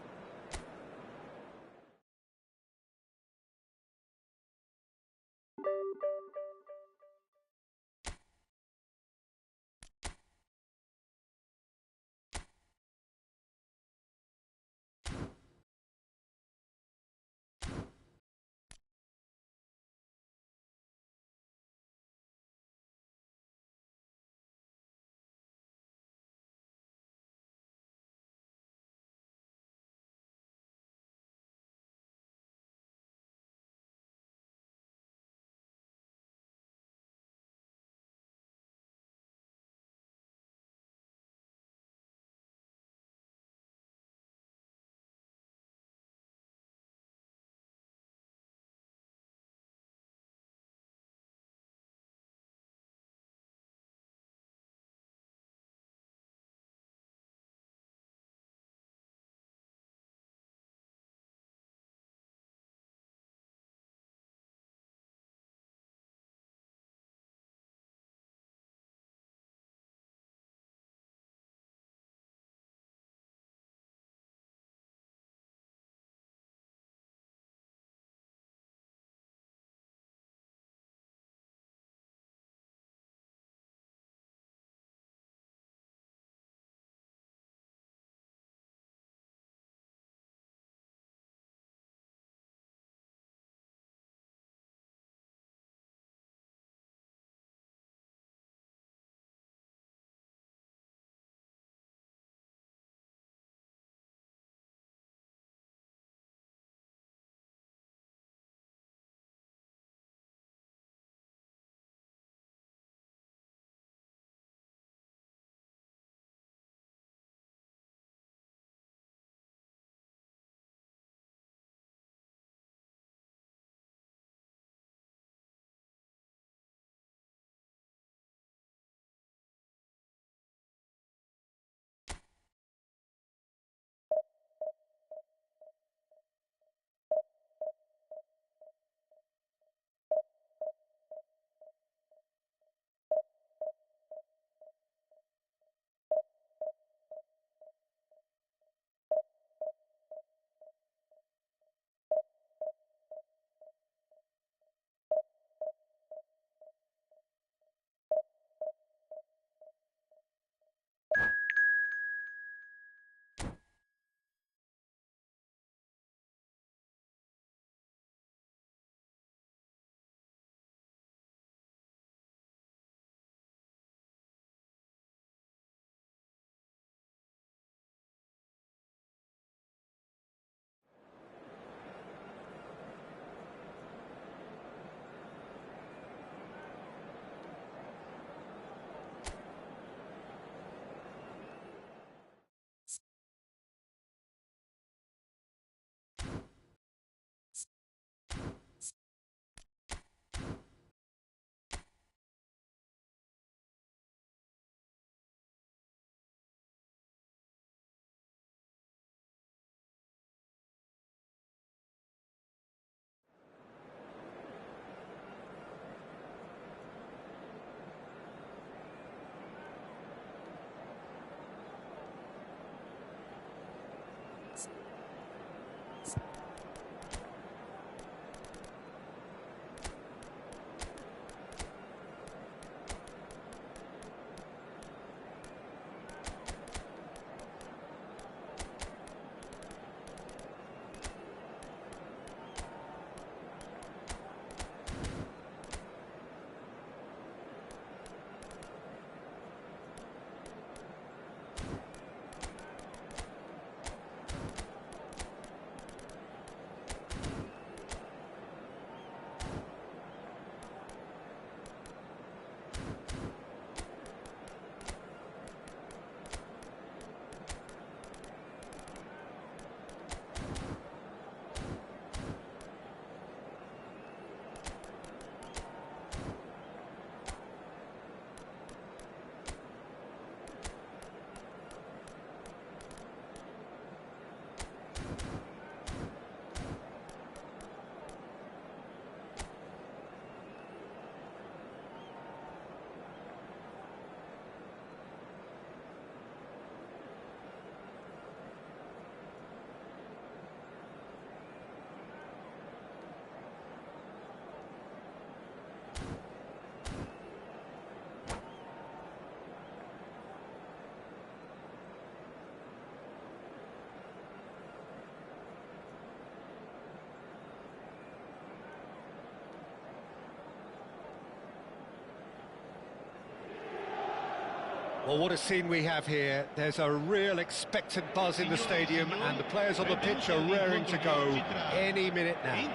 Well, what a scene we have here. There's a real expectant buzz in the stadium, and the players on the pitch are raring to go any minute now.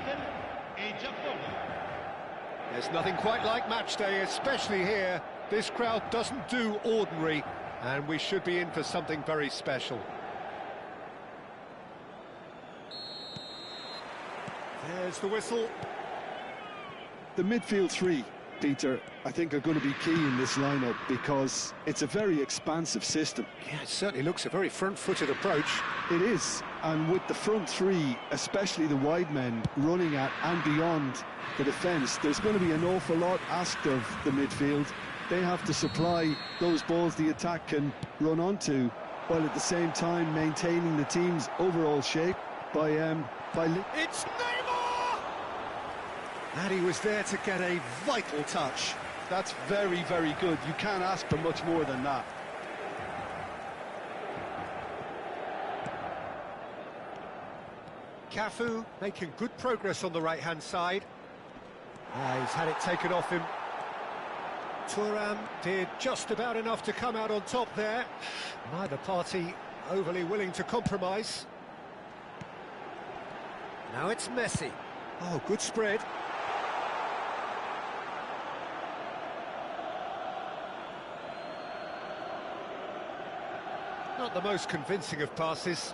There's nothing quite like match day, especially here. This crowd doesn't do ordinary, and we should be in for something very special. There's the whistle. The midfield three, Peter, I think are going to be key in this lineup because it's a very expansive system. Yeah, it certainly looks a very front-footed approach. It is, and with the front three, especially the wide men, running at and beyond the defence, there's going to be an awful lot asked of the midfield. They have to supply those balls the attack can run onto, while at the same time maintaining the team's overall shape by It's Neymar! And he was there to get a vital touch. That's very, very good. You can't ask for much more than that. Cafu making good progress on the right-hand side. He's had it taken off him. Thuram did just about enough to come out on top there. Neither party overly willing to compromise. Now it's Messi. Oh, good spread. Not the most convincing of passes.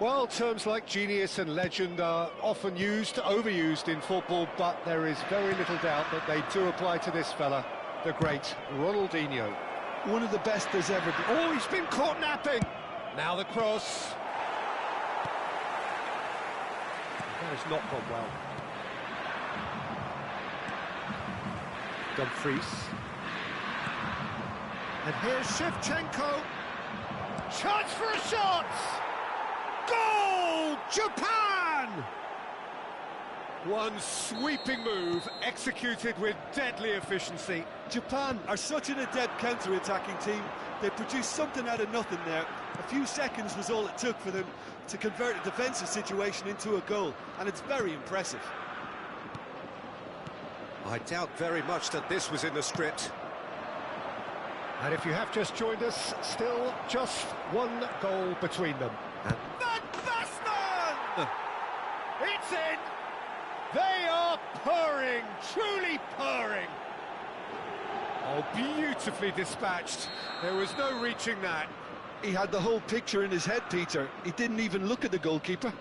Well, terms like genius and legend are often used, overused in football, but there is very little doubt that they do apply to this fella, the great Ronaldinho. One of the best there's ever been. Oh, he's been caught napping! Now the cross. That has not gone well. Dumfries. And here's Shevchenko. Chance for a shot! Goal! Japan! One sweeping move, executed with deadly efficiency. Japan are such an adept counter-attacking team. They produced something out of nothing there. A few seconds was all it took for them to convert a defensive situation into a goal, and it's very impressive. I doubt very much that this was in the script. And if you have just joined us, still just one goal between them. And Van Basten! It's in! They are purring, truly purring. Oh, beautifully dispatched. There was no reaching that. He had the whole picture in his head, Peter. He didn't even look at the goalkeeper.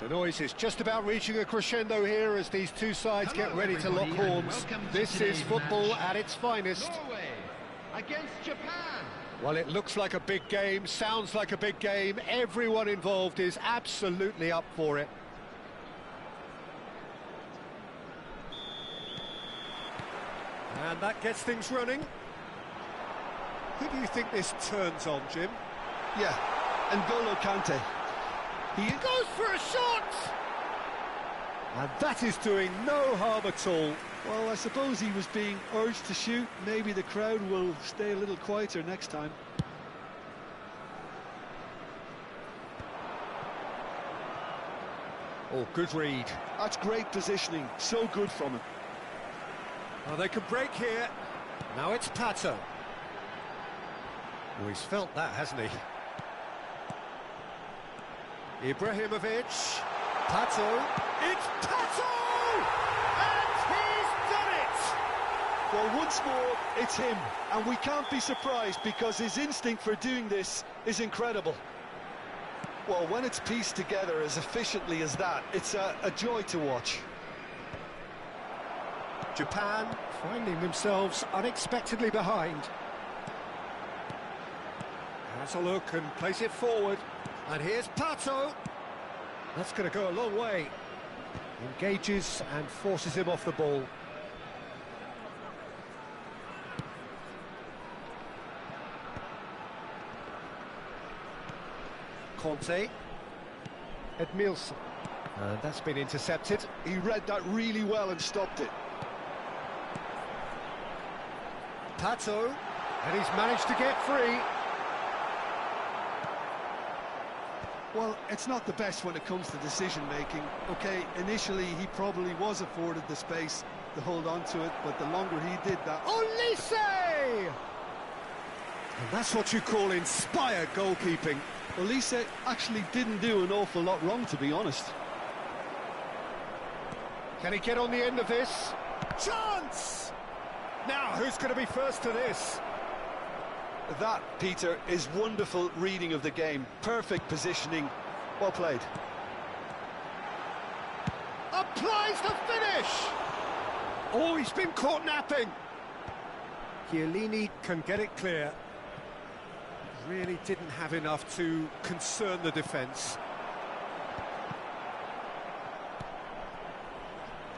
The noise is just about reaching a crescendo here as these two sides get ready to lock horns. This is football at its finest. Norway against Japan. Well, it looks like a big game, sounds like a big game. Everyone involved is absolutely up for it. And that gets things running. Who do you think this turns on, Jim? Yeah, N'Golo Kante. He goes for a shot! And that is doing no harm at all. Well, I suppose he was being urged to shoot. Maybe the crowd will stay a little quieter next time. Oh, good read. That's great positioning. So good from him. Oh, they could break here. Now it's Pato. Oh, he's felt that, hasn't he? Ibrahimovic. Pato. It's Pato! And he's done it! Well, once more, it's him. And we can't be surprised because his instinct for doing this is incredible. Well, when it's pieced together as efficiently as that, it's a joy to watch. Japan finding themselves unexpectedly behind. Has a look and plays it forward. And here's Pato. That's going to go a long way. Engages and forces him off the ball. Conte. Edmilson. And that's been intercepted. He read that really well and stopped it. Pato. And he's managed to get free. Well, it's not the best when it comes to decision-making. OK, initially he probably was afforded the space to hold on to it, but the longer he did that... Olise! And that's what you call inspired goalkeeping. Olise actually didn't do an awful lot wrong, to be honest. Can he get on the end of this? Chance! Now, who's going to be first to this? That, Peter, is wonderful reading of the game. Perfect positioning. Well played. Applies the finish! Oh, he's been caught napping. Chiellini can get it clear. Really didn't have enough to concern the defence.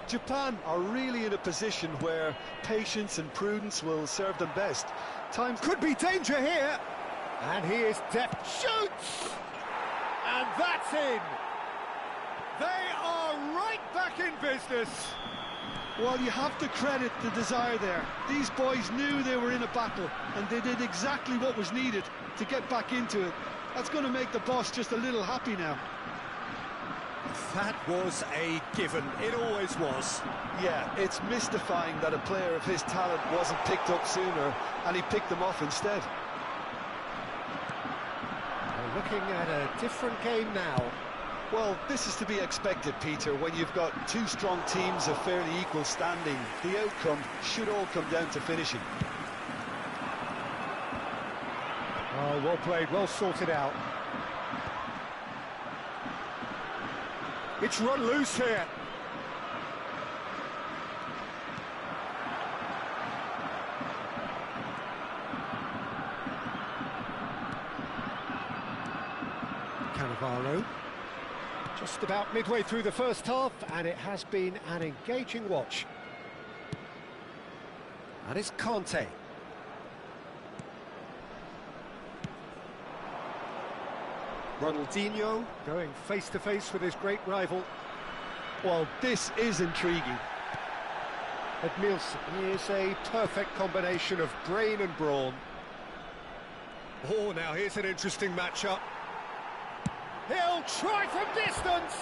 Japan are really in a position where patience and prudence will serve them best. Times could be danger here. And he is deft. Shoots! And that's in. They are right back in business. Well, you have to credit the desire there. These boys knew they were in a battle, and they did exactly what was needed to get back into it. That's going to make the boss just a little happy now. That was a given. It always was. Yeah, it's mystifying that a player of his talent wasn't picked up sooner, and he picked them off instead. We're looking at a different game now. Well, this is to be expected, Peter, when you've got two strong teams of fairly equal standing. The outcome should all come down to finishing. Oh, well played, well sorted out. It's run loose here. Cannavaro. Just about midway through the first half, and it has been an engaging watch. And it's Conte. Ronaldinho going face-to-face with his great rival. Well, this is intriguing. Edmilson is a perfect combination of brain and brawn. Oh, now here's an interesting matchup. He'll try from distance!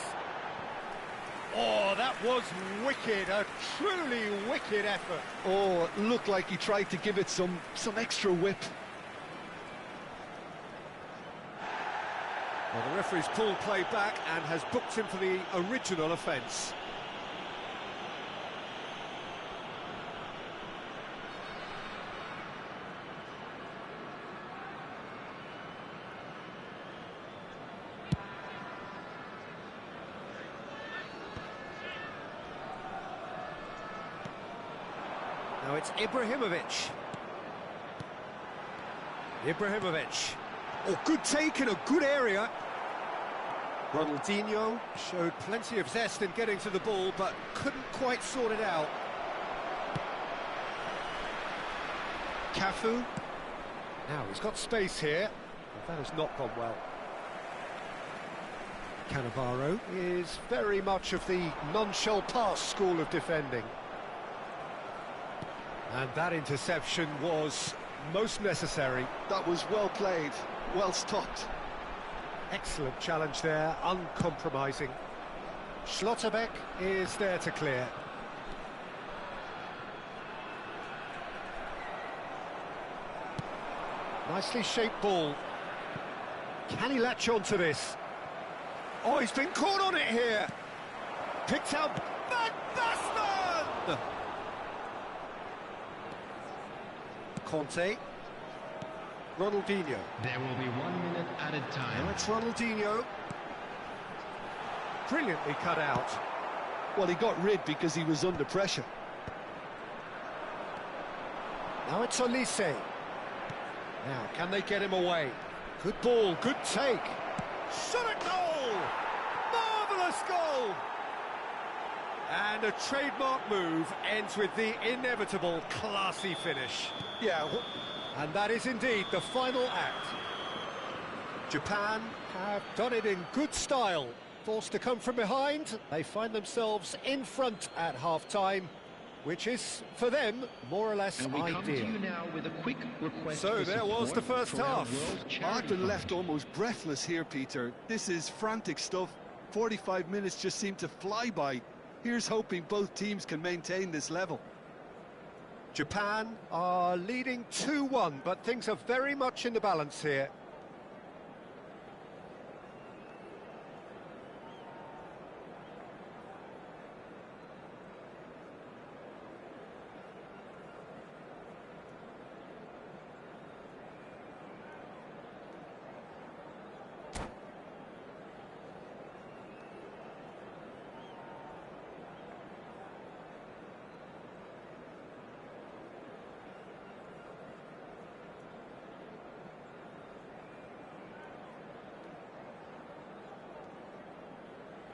Oh, that was wicked, a truly wicked effort. Oh, it looked like he tried to give it some extra whip. Well, the referee's pulled play back and has booked him for the original offence. Now it's Ibrahimovic. Ibrahimovic. Oh, good take in a good area. Ronaldinho showed plenty of zest in getting to the ball, but couldn't quite sort it out. Cafu. Now he's got space here, but that has not gone well. Cannavaro is very much of the non-shell pass school of defending. And that interception was most necessary. That was well played, well stopped. Excellent challenge there, uncompromising. Schlotterbeck is there to clear. Nicely shaped ball. Can he latch on to this? Oh, he's been caught on it here. Picked out Van Basten! Conte. Ronaldinho. There will be 1 minute added time. Now it's Ronaldinho. Brilliantly cut out. Well, he got rid because he was under pressure. Now it's Olise. Now, can they get him away? Good ball, good take. Shot at goal! Marvellous goal! And a trademark move ends with the inevitable classy finish. Yeah. And that is indeed the final act. Japan have done it in good style. Forced to come from behind, they find themselves in front at half-time, which is, for them, more or less And we ideal. come to you now with a quick request. So for there was support the first for our half. World Charity I've been Fund. left almost breathless here, Peter. This is frantic stuff. 45 minutes just seem to fly by. Here's hoping both teams can maintain this level. Japan are leading 2-1, but things are very much in the balance here.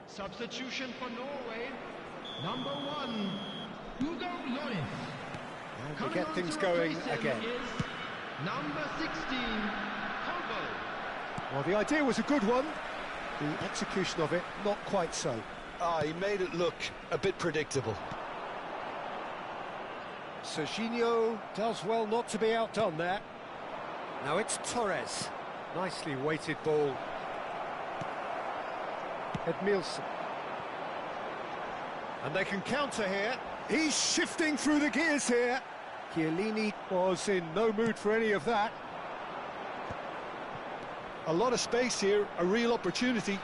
Substitution for Norway. Number 1, Hugo Lloris. And we get things going again. Is number 16, Kobo. Well, the idea was a good one. The execution of it, not quite so. He made it look a bit predictable. Serginho does well not to be outdone there. Now it's Torres. Nicely weighted ball. Edmilson. And they can counter here. He's shifting through the gears here. Chiellini was in no mood for any of that. A lot of space here, a real opportunity.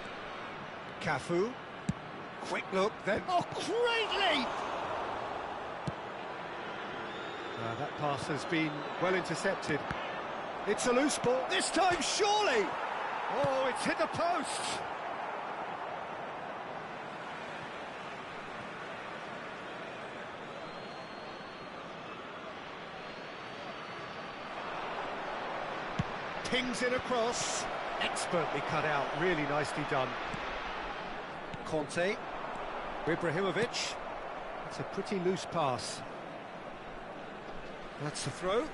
Cafu. Quick look, then... Oh, great leap! That pass has been well intercepted. It's a loose ball. This time, surely! Oh, it's hit the post! Pings it across. Expertly cut out, really nicely done. Conte. Ibrahimovic. It's a pretty loose pass. That's the throw.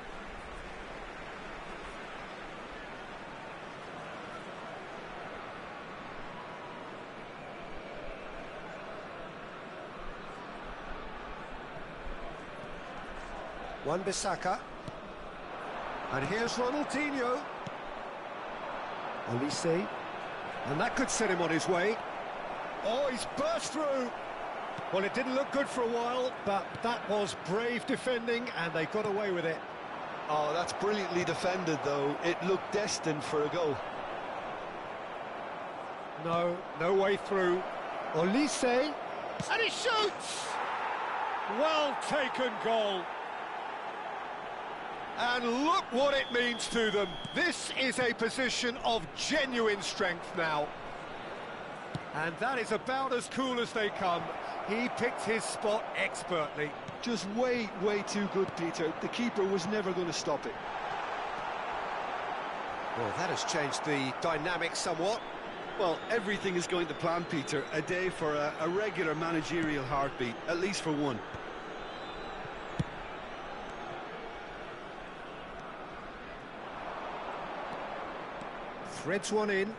Wan-Bissaka. And here's Ronaldinho. Olise. And that could set him on his way. Oh, he's burst through. Well, it didn't look good for a while, but that was brave defending, and they got away with it. Oh, that's brilliantly defended, though. It looked destined for a goal. No way through. Olise. And he shoots! Well taken goal. And look what it means to them. This is a position of genuine strength now. And that is about as cool as they come. He picked his spot expertly. Just way too good, Peter. The keeper was never going to stop it. Well, that has changed the dynamic somewhat. Well, everything is going to plan, Peter. A day for a regular managerial heartbeat, at least for one. Threads one in.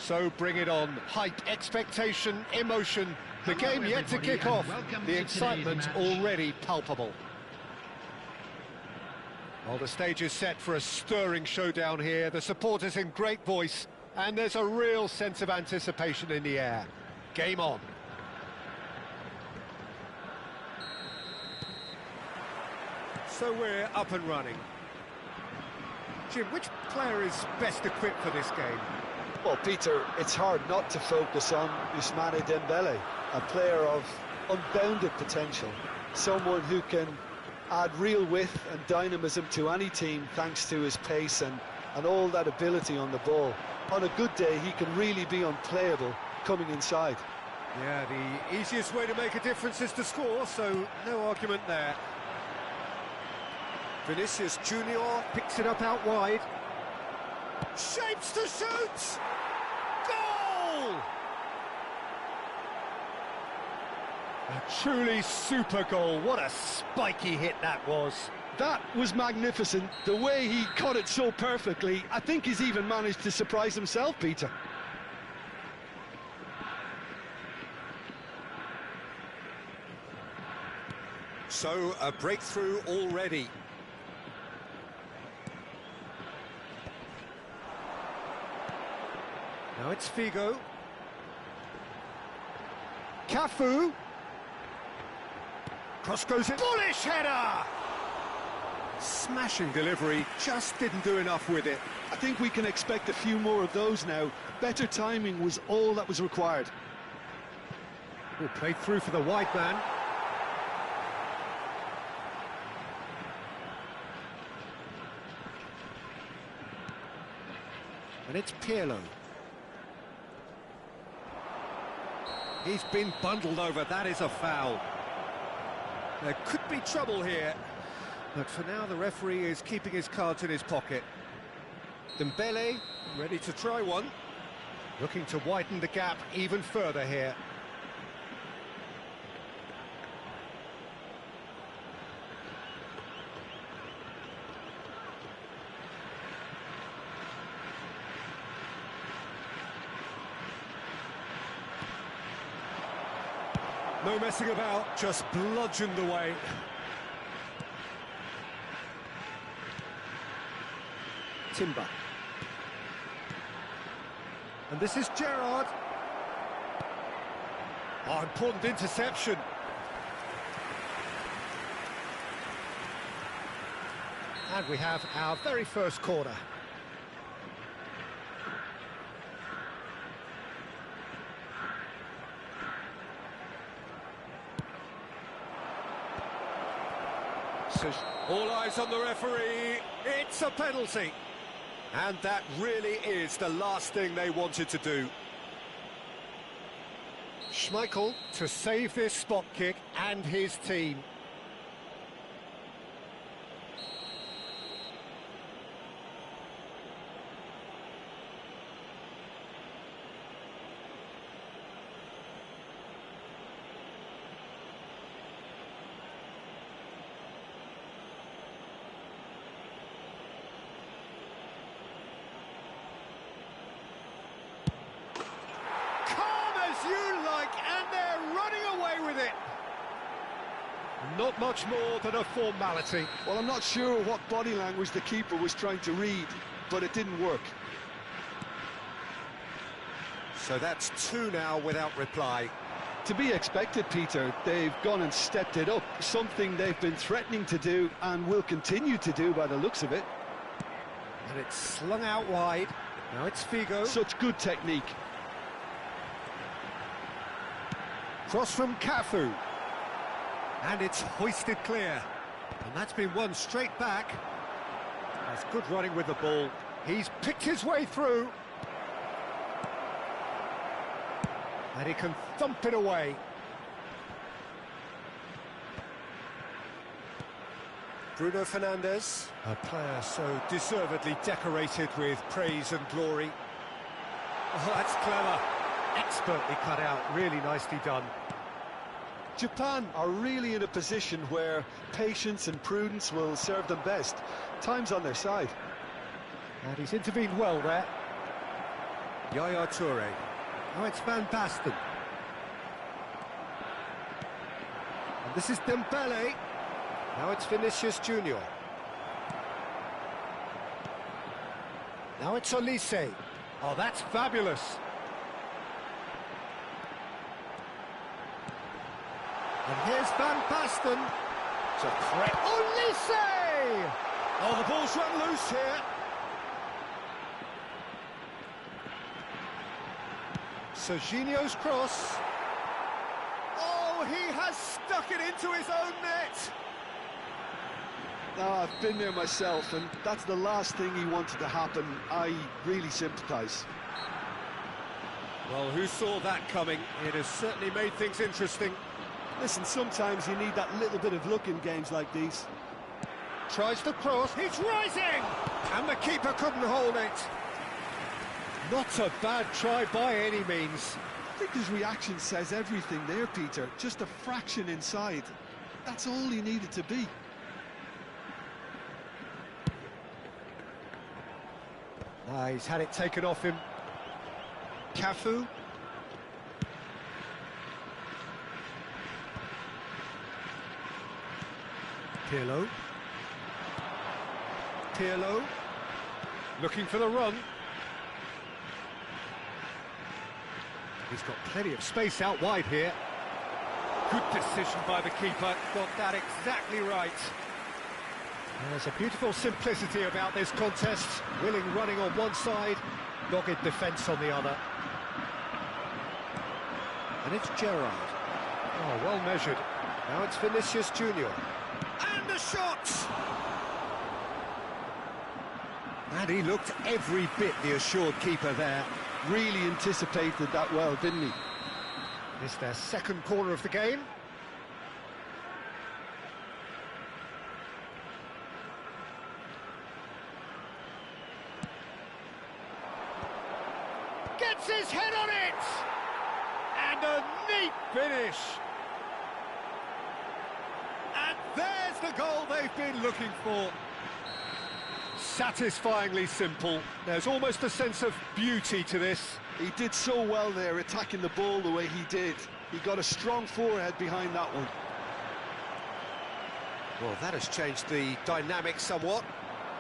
So bring it on. Hype, expectation, emotion. The Hello, game yet to everybody, kick and off. welcome The to excitement today's match. already palpable. Well, the stage is set for a stirring showdown here. The supporters in great voice, and there's a real sense of anticipation in the air. Game on. So we're up and running. Jim, which player is best equipped for this game? Well, Peter, it's hard not to focus on Ousmane Dembele, a player of unbounded potential, someone who can add real width and dynamism to any team thanks to his pace and all that ability on the ball. On a good day, he can really be unplayable coming inside. Yeah, the easiest way to make a difference is to score, so no argument there. Vinicius Junior picks it up out wide. Shapes to shoot! Goal! A truly super goal. What a spiky hit that was. That was magnificent. The way he caught it so perfectly, I think he's even managed to surprise himself, Peter. So, a breakthrough already. Now it's Figo. Cafu. Cross goes in. Bullish header! Smashing delivery, just didn't do enough with it. I think we can expect a few more of those now. Better timing was all that was required. Oh, played through for the wide man. And it's Pirlo. He's been bundled over, that is a foul. There could be trouble here, but for now the referee is keeping his cards in his pocket. Dembele, ready to try one. Looking to widen the gap even further here. No messing about, just bludgeoned away. Timber. And this is Gerrard. Oh, important interception. And we have our very first corner. All eyes on the referee, it's a penalty. And that really is the last thing they wanted to do. Schmeichel to save this spot kick and his team. And they're running away with it. Not much more than a formality. Well, I'm not sure what body language the keeper was trying to read, but it didn't work. So that's two now without reply. To be expected, Peter. They've gone and stepped it up, something they've been threatening to do and will continue to do by the looks of it. And it's slung out wide. Now it's Figo. Such good technique. Cross from Cafu. And it's hoisted clear. And that's been won straight back. That's good running with the ball. He's picked his way through. And he can thump it away. Bruno Fernandes, a player so deservedly decorated with praise and glory. Oh, that's clever. Expertly cut out, really nicely done. Japan are really in a position where patience and prudence will serve them best. Time's on their side. And he's intervened well there. Yaya Toure. Now it's Van Basten. And this is Dembele. Now it's Vinicius Junior. Now it's Olise. Oh, that's fabulous. And here's Van Basten. It's a threat. Olise! Oh, the ball's run loose here. Serginho's cross. Oh, he has stuck it into his own net. I've been there myself, and that's the last thing he wanted to happen. I really sympathise. Well, who saw that coming? It has certainly made things interesting. Listen, sometimes you need that little bit of luck in games like these. Tries the cross, he's rising! And the keeper couldn't hold it. Not a bad try by any means. I think his reaction says everything there, Peter. Just a fraction inside. That's all he needed to be. He's had it taken off him. Cafu. Pirlo. Pirlo. Looking for the run. He's got plenty of space out wide here. Good decision by the keeper, got that exactly right. There's a beautiful simplicity about this contest. Willing running on one side, dogged defence on the other. And it's Gerrard. Oh, well measured. Now it's Vinicius Junior. And the shot! And he looked every bit the assured keeper there. Really anticipated that well, didn't he? It's their second corner of the game. Gets his head on it! And a neat finish! And there's the goal they've been looking for. Satisfyingly simple. There's almost a sense of beauty to this. He did so well there, attacking the ball the way he did. He got a strong forehead behind that one. Well, that has changed the dynamic somewhat.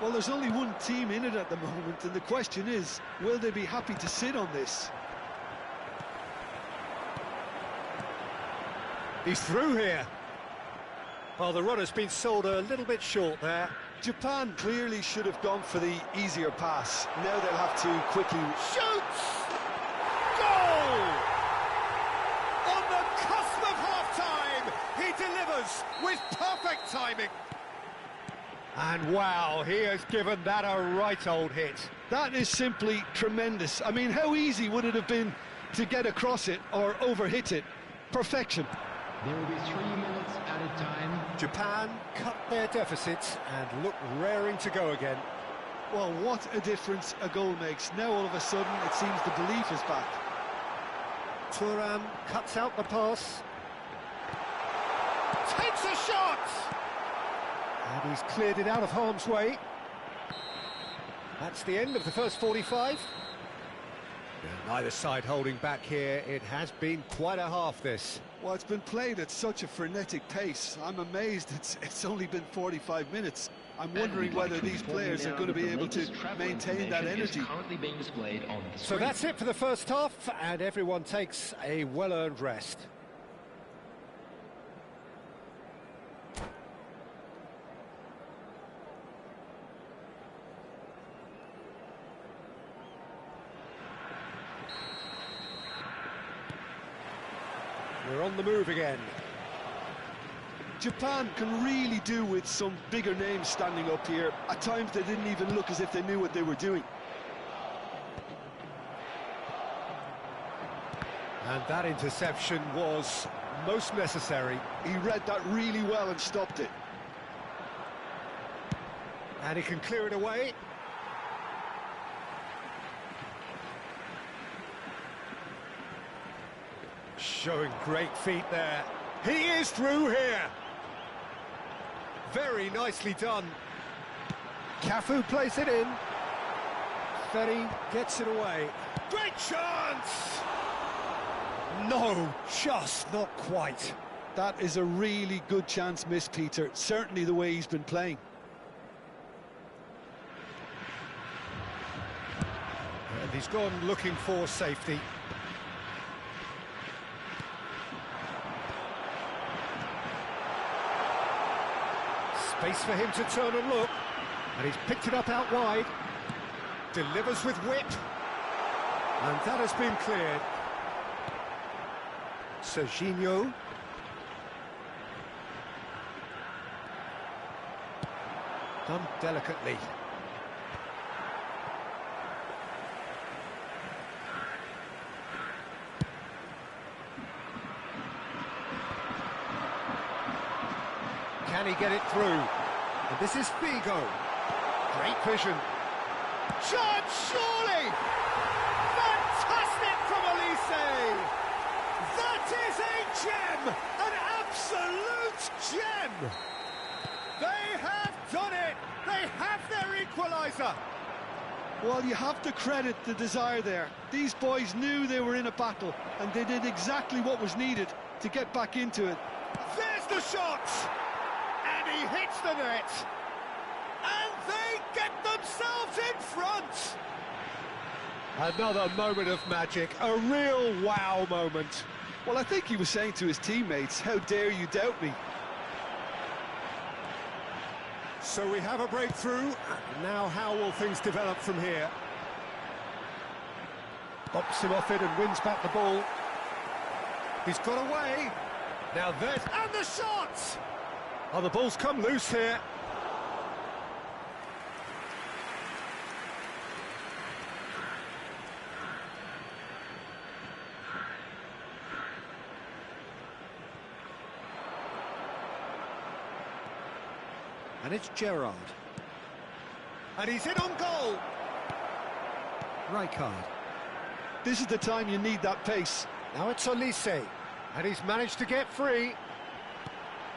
Well, there's only one team in it at the moment, and the question is, will they be happy to sit on this? He's through here. Well, the runner's been sold a little bit short there. Japan clearly should have gone for the easier pass. Now they'll have to quickly... Shoots! Goal! On the cusp of half-time, he delivers with perfect timing. And wow, he has given that a right old hit. That is simply tremendous. I mean, how easy would it have been to get across it or over-hit it? Perfection. There will be 3 minutes added time. Japan cut their deficit and look raring to go again. Well, what a difference a goal makes. Now all of a sudden it seems the belief is back. Thuram cuts out the pass. Takes a shot! And he's cleared it out of harm's way. That's the end of the first 45. Neither side holding back here. It has been quite a half, this. Well, it's been played at such a frenetic pace. I'm amazed it's only been 45 minutes. I'm wondering whether these players are going to be able to maintain that energy. So that's it for the first half, and everyone takes a well-earned rest. We're on the move again. Japan can really do with some bigger names standing up here. At times they didn't even look as if they knew what they were doing. And that interception was most necessary. He read that really well and stopped it. And he can clear it away. Showing great feet there. He is through here. Very nicely done. Cafu plays it in. Ferry gets it away. Great chance! No, just not quite. That is a really good chance missed, Peter. Certainly the way he's been playing. And he's gone looking for safety. Space for him to turn and look, and he's picked it up out wide, delivers with wit, and that has been cleared. Serginho. Done delicately. Can he get it through? And this is Figo. Great vision. Chance, surely! Fantastic from Elise! That is a gem! An absolute gem! They have done it! They have their equaliser! Well, you have to credit the desire there. These boys knew they were in a battle, and they did exactly what was needed to get back into it. There's the shot! And he hits the net! And they get themselves in front! Another moment of magic, a real wow moment. Well, I think he was saying to his teammates, how dare you doubt me? So we have a breakthrough. Now how will things develop from here? Bops him off it and wins back the ball. He's got away. Now there's... and the shot! Oh, the ball's come loose here. And it's Gerrard. And he's in on goal. Rijkaard. This is the time you need that pace. Now it's Olise. And he's managed to get free.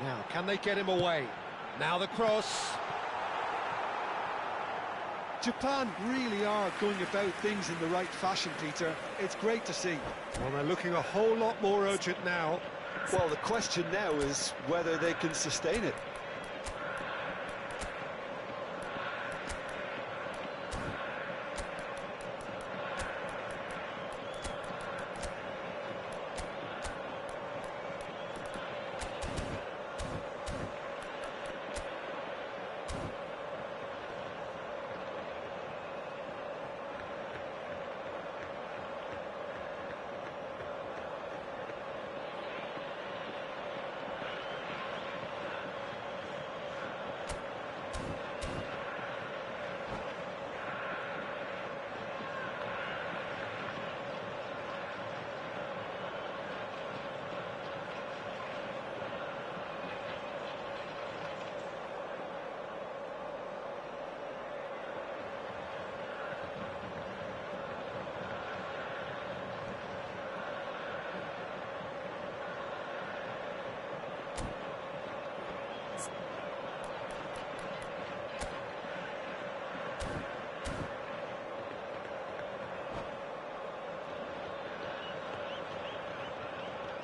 Now, can they get him away? Now the cross. Japan really are going about things in the right fashion, Peter. It's great to see. Well, they're looking a whole lot more urgent now. Well, the question now is whether they can sustain it.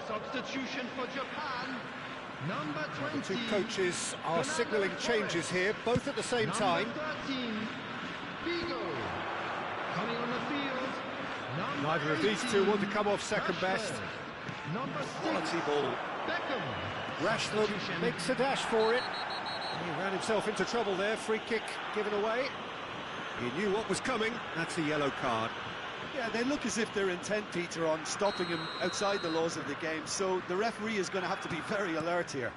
Substitution for Japan, number 20. The two coaches are signalling changes here, both at the same time. Number 13, Figo. Coming on the field, number Neither of these 18, two want to come off second Rashford. best. Number 6, Quality ball. Beckham. Rashford Substitution. makes a dash for it. He ran himself into trouble there, free kick given away. He knew what was coming, that's a yellow card. Yeah, they look as if they're intent, Peter, on stopping him outside the laws of the game, so the referee is going to have to be very alert here.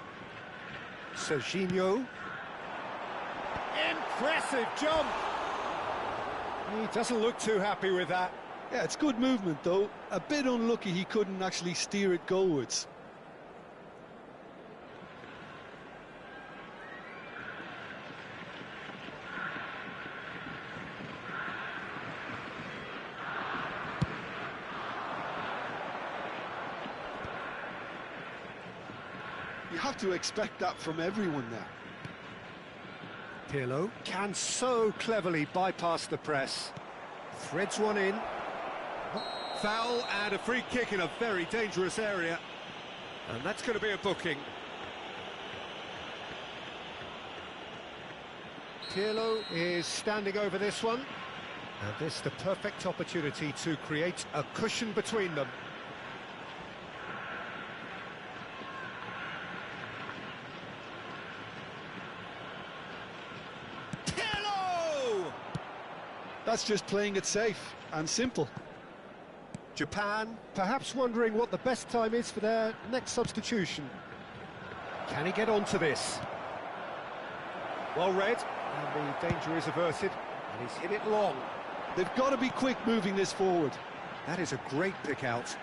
Serginho. Impressive jump! He doesn't look too happy with that. Yeah, it's good movement, though. A bit unlucky he couldn't actually steer it goalwards. You have to expect that from everyone there. Pirlo can so cleverly bypass the press. Threads one in. Foul and a free kick in a very dangerous area. And that's going to be a booking. Pirlo is standing over this one. And this the perfect opportunity to create a cushion between them. That's just playing it safe and simple. Japan perhaps wondering what the best time is for their next substitution. Can he get onto this? Well read, and the danger is averted, and he's hit it long. They've got to be quick moving this forward. That is a great pick out.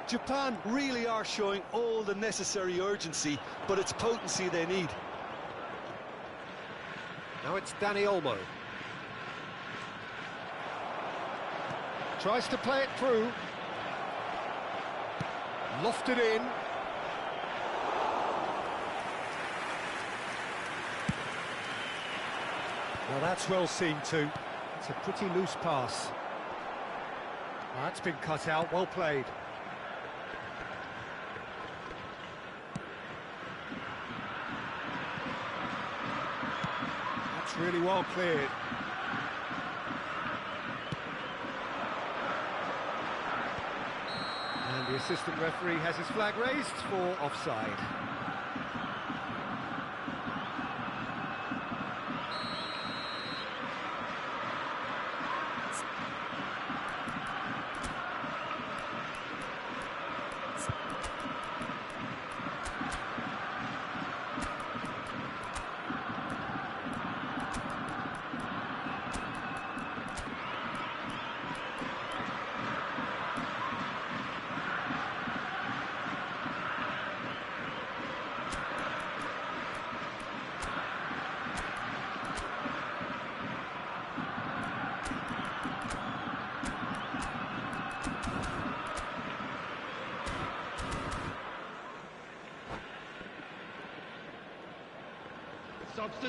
Japan really are showing all the necessary urgency, but it's potency they need. Now it's Dani Olmo. Tries to play it through. Lofted in. Well, that's well seen too. It's a pretty loose pass. Well, that's been cut out, well played. Really well cleared. And the assistant referee has his flag raised for offside.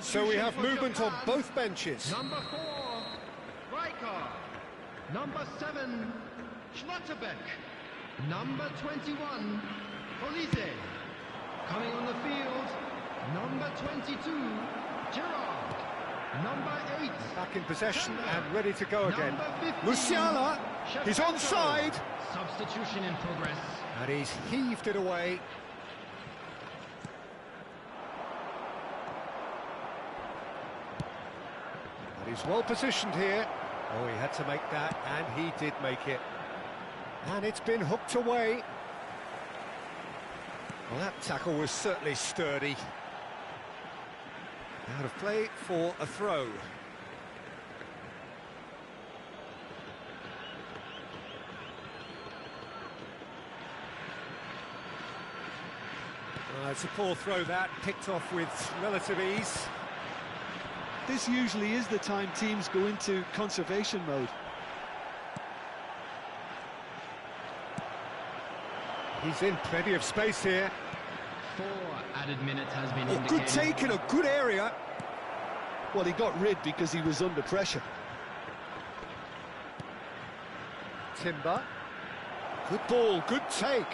So we have movement on both benches. Number 4, Riker. Number 7, Schlotterbeck. Number 21, Olise. Coming on the field, number 22, Gerard. Number 8. Back in possession and ready to go again. Number 15, Musiala, he's Shevchenko. onside. Substitution in progress. And he's heaved it away. He's well positioned here. Oh, he had to make that, and he did make it. And it's been hooked away. Well, that tackle was certainly sturdy. Out of play for a throw. It's a poor throw that, picked off with relative ease. This usually is the time teams go into conservation mode. He's in plenty of space here. 4 added minutes has been Oh, indicated. good take in a good area. Well, he got rid because he was under pressure. Timber. Good ball, good take.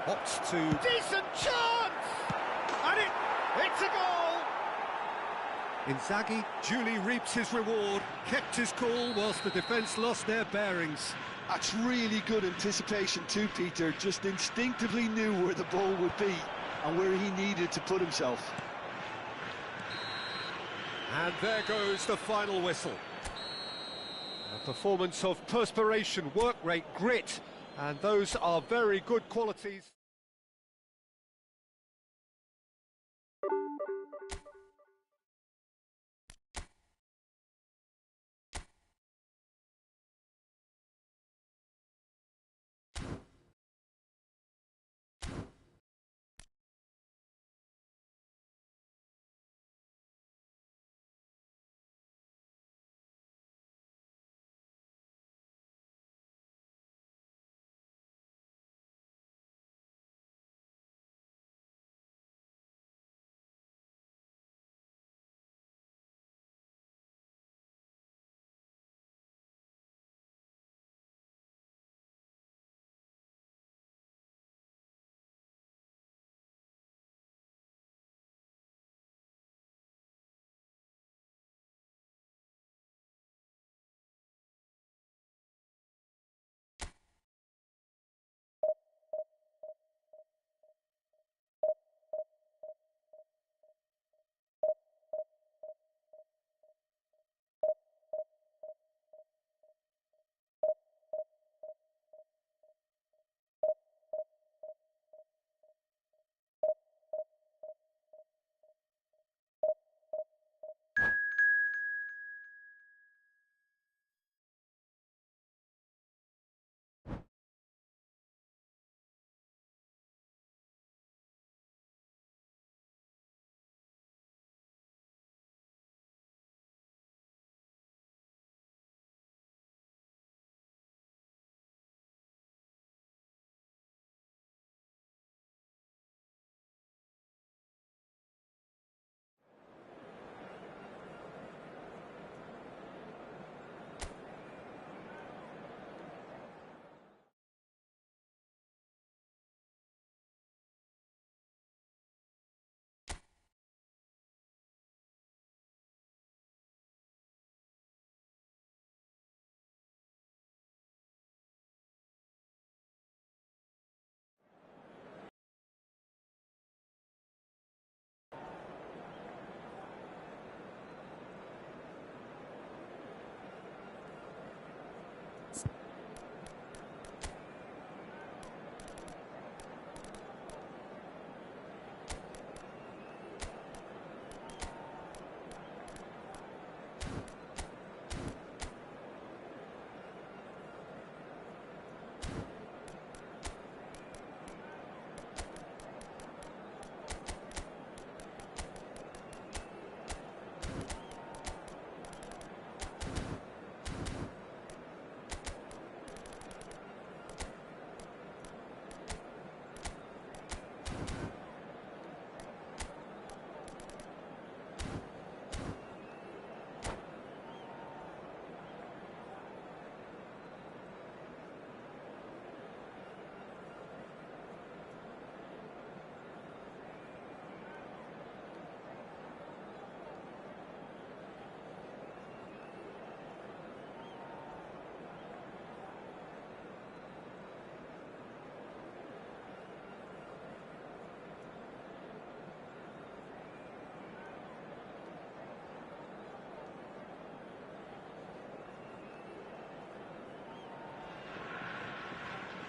Opts to... Decent chance! And it's a goal! Inzaghi duly reaps his reward, kept his cool whilst the defence lost their bearings. That's really good anticipation too, Peter. Just instinctively knew where the ball would be and where he needed to put himself. And there goes the final whistle. A performance of perspiration, work rate, grit, and those are very good qualities.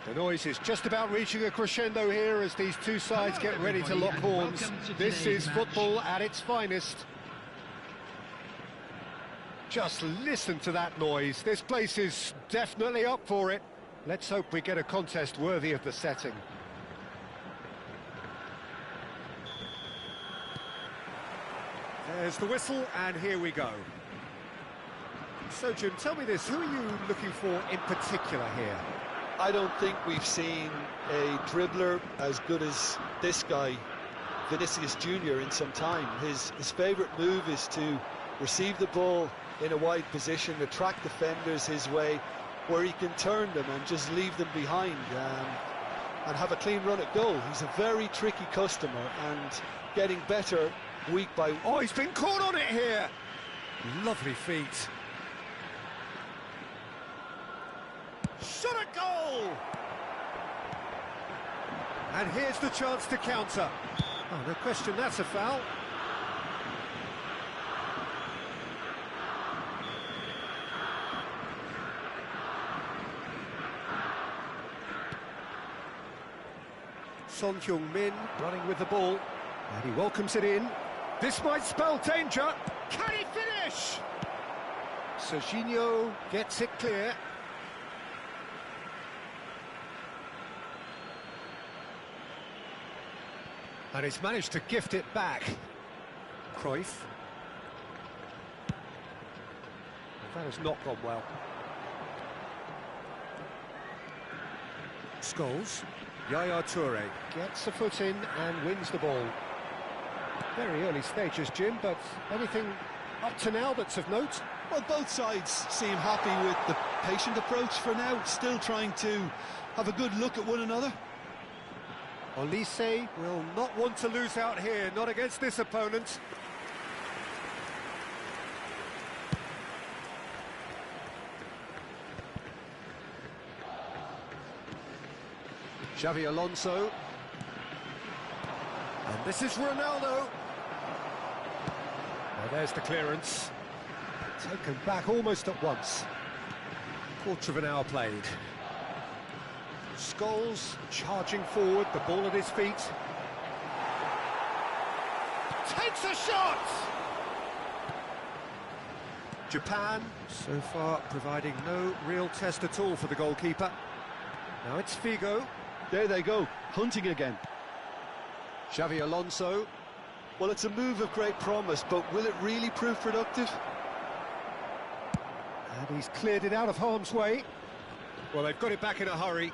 The noise is just about reaching a crescendo here as these two sides get ready to lock horns. This is football at its finest. Just listen to that noise. This place is definitely up for it. Let's hope we get a contest worthy of the setting. There's the whistle, and here we go. So, Jim, tell me this, who are you looking for in particular here? I don't think we've seen a dribbler as good as this guy, Vinicius Jr., in some time. His favourite move is to receive the ball in a wide position, attract defenders his way, where he can turn them and just leave them behind and have a clean run at goal. He's a very tricky customer and getting better week by week. Oh, he's been caught on it here! Lovely feet. Shot a goal! And here's the chance to counter. Oh, no question, that's a foul. Son Heung-min running with the ball, and he welcomes it in. This might spell danger. Can he finish? Serginho gets it clear. And he's managed to gift it back. Cruyff. That has not gone well. Scholes. Yaya Toure gets a foot in and wins the ball. Very early stages, Jim, but anything up to now that's of note? Well, both sides seem happy with the patient approach for now, still trying to have a good look at one another. Olise will not want to lose out here, not against this opponent. Xavi Alonso. And this is Ronaldo. Well, there's the clearance. Taken back almost at once. Quarter of an hour played. Scholes charging forward, the ball at his feet. Takes a shot! Japan, so far, providing no real test at all for the goalkeeper. Now it's Figo. There they go, hunting again. Xavi Alonso. Well, it's a move of great promise, but will it really prove productive? And he's cleared it out of harm's way. Well, they've got it back in a hurry.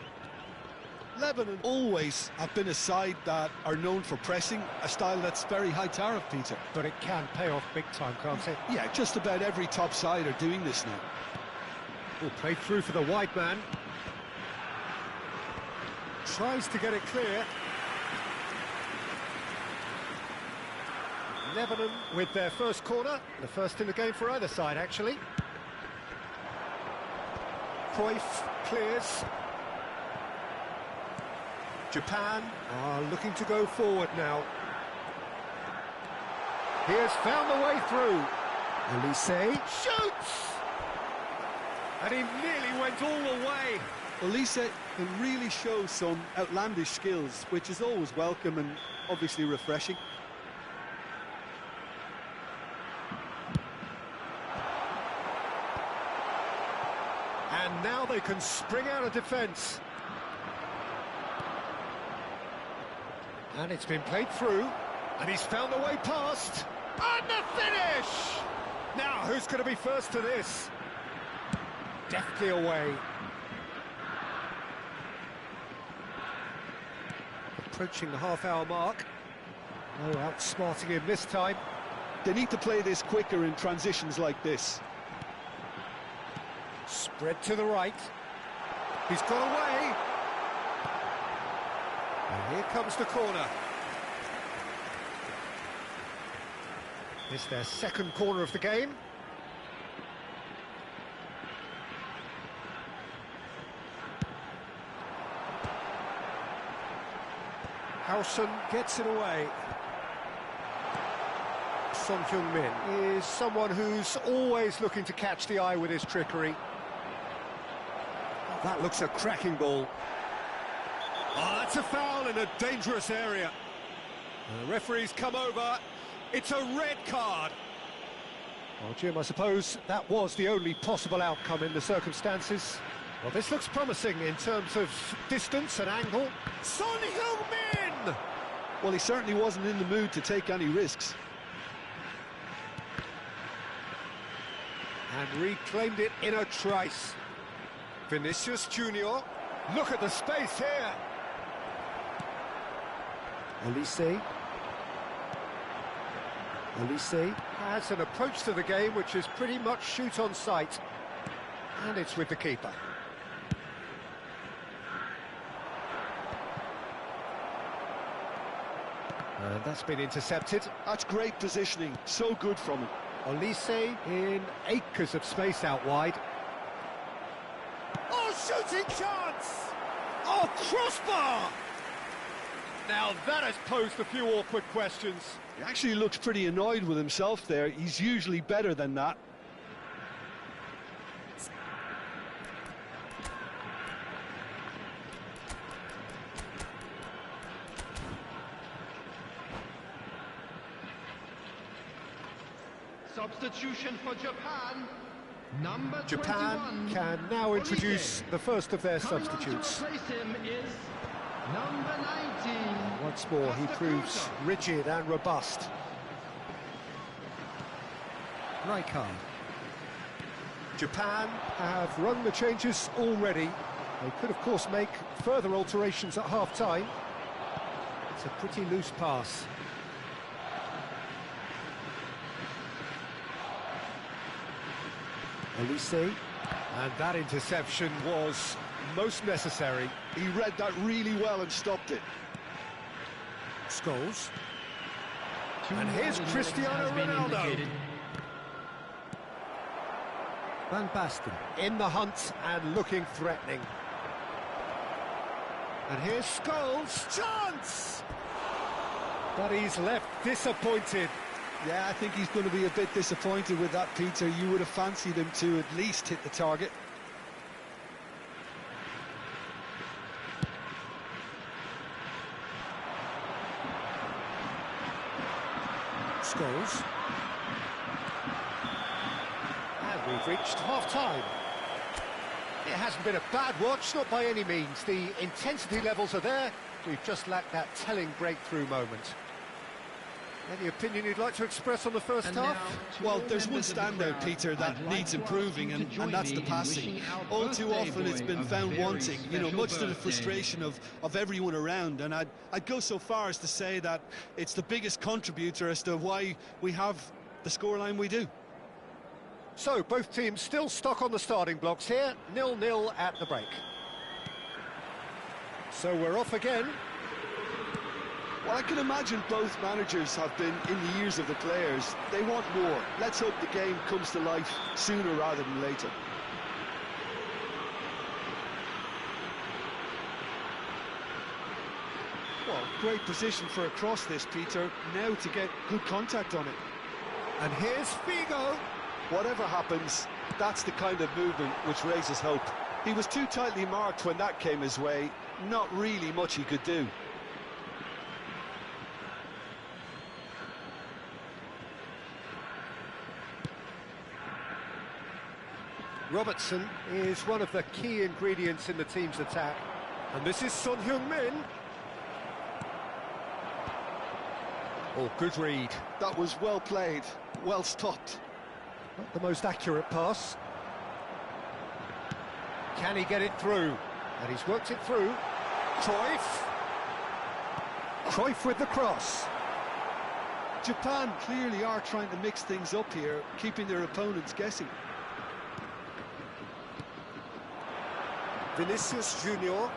Lebanon always have been a side that are known for pressing, a style that's very high tariff, Peter. But it can pay off big time, can't it? Yeah, just about every top side are doing this now. Will play through for the wide man. Tries to get it clear. Lebanon with their first corner, the first in the game for either side, actually. Cruyff clears. Japan are looking to go forward now. He has found the way through. Olise shoots! And he nearly went all the way. Elise can really show some outlandish skills, which is always welcome and obviously refreshing. And now they can spring out of defence. And it's been played through, and he's found a way past. And the finish! Now, who's going to be first to this? Deftly away. Approaching the half-hour mark. No outsmarting him this time. They need to play this quicker in transitions like this. Spread to the right. He's got away. And here comes the corner. It's their second corner of the game. Howson gets it away. Son Heung-min is someone who's always looking to catch the eye with his trickery. That looks a cracking ball. Oh, that's a foul in a dangerous area. The referee's come over. It's a red card. Well, Jim, I suppose that was the only possible outcome in the circumstances. Well, this looks promising in terms of distance and angle. Son Heung-min! Well, he certainly wasn't in the mood to take any risks. And reclaimed it in a trice. Vinicius Junior, look at the space here. Elise has an approach to the game which is pretty much shoot on sight. And it's with the keeper. And that's been intercepted. That's great positioning, so good from him. Elise in acres of space out wide. Oh, shooting chance! Oh, crossbar! Now that has posed a few awkward questions. He actually looks pretty annoyed with himself there. He's usually better than that. Substitution for Japan. Number Japan 21, can now introduce Olise. the first of their Coming on to substitutes. replace him is number 19. Once more, he proves rigid and robust. Rijkaard. Japan have run the changes already. They could, of course, make further alterations at half-time. It's a pretty loose pass. Elise. And that interception was most necessary. He read that really well and stopped it. Scholes. And here's Cristiano Ronaldo. Van Basten in the hunt and looking threatening. And here's Scholes. Chance! But he's left disappointed. Yeah, I think he's going to be a bit disappointed with that, Peter. You would have fancied him to at least hit the target. Scholes. And we've reached half-time. It hasn't been a bad watch, not by any means. The intensity levels are there. We've just lacked that telling breakthrough moment. Any opinion you'd like to express on the first half? Well, there's one standout, Peter, that needs improving, and that's the passing. All too often it's been found wanting, you know, much to the frustration of everyone around. And I'd go so far as to say that it's the biggest contributor as to why we have the scoreline we do. So, both teams still stuck on the starting blocks here, 0-0 at the break. So we're off again. Well, I can imagine both managers have been in the ears of the players. They want more. Let's hope the game comes to life sooner rather than later. Well, great position for a cross this, Peter. Now to get good contact on it. And here's Figo. Whatever happens, That's the kind of movement which raises hope. He was too tightly marked when that came his way. Not really much he could do. Robertson is one of the key ingredients in the team's attack. And this is Son Heung-min. Oh, good read. That was well played, well stopped. Not the most accurate pass. Can he get it through? And he's worked it through. Cruyff. Cruyff with the cross. Japan clearly are trying to mix things up here, keeping their opponents guessing. Vinicius Junior.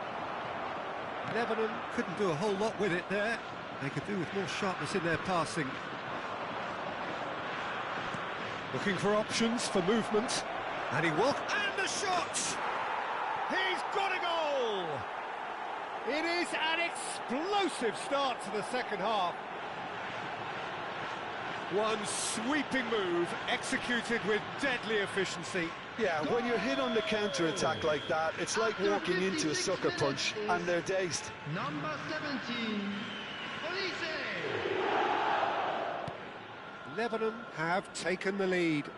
Lebanon couldn't do a whole lot with it there. They could do with more sharpness in their passing. Looking for options for movement. And he will. And the shot! He's got a goal! It is an explosive start to the second half. One sweeping move, executed with deadly efficiency. Yeah, when you're hit on the counter-attack like that, it's like walking into a sucker punch, and they're dazed. Number 17, Olise. Lebanon have taken the lead.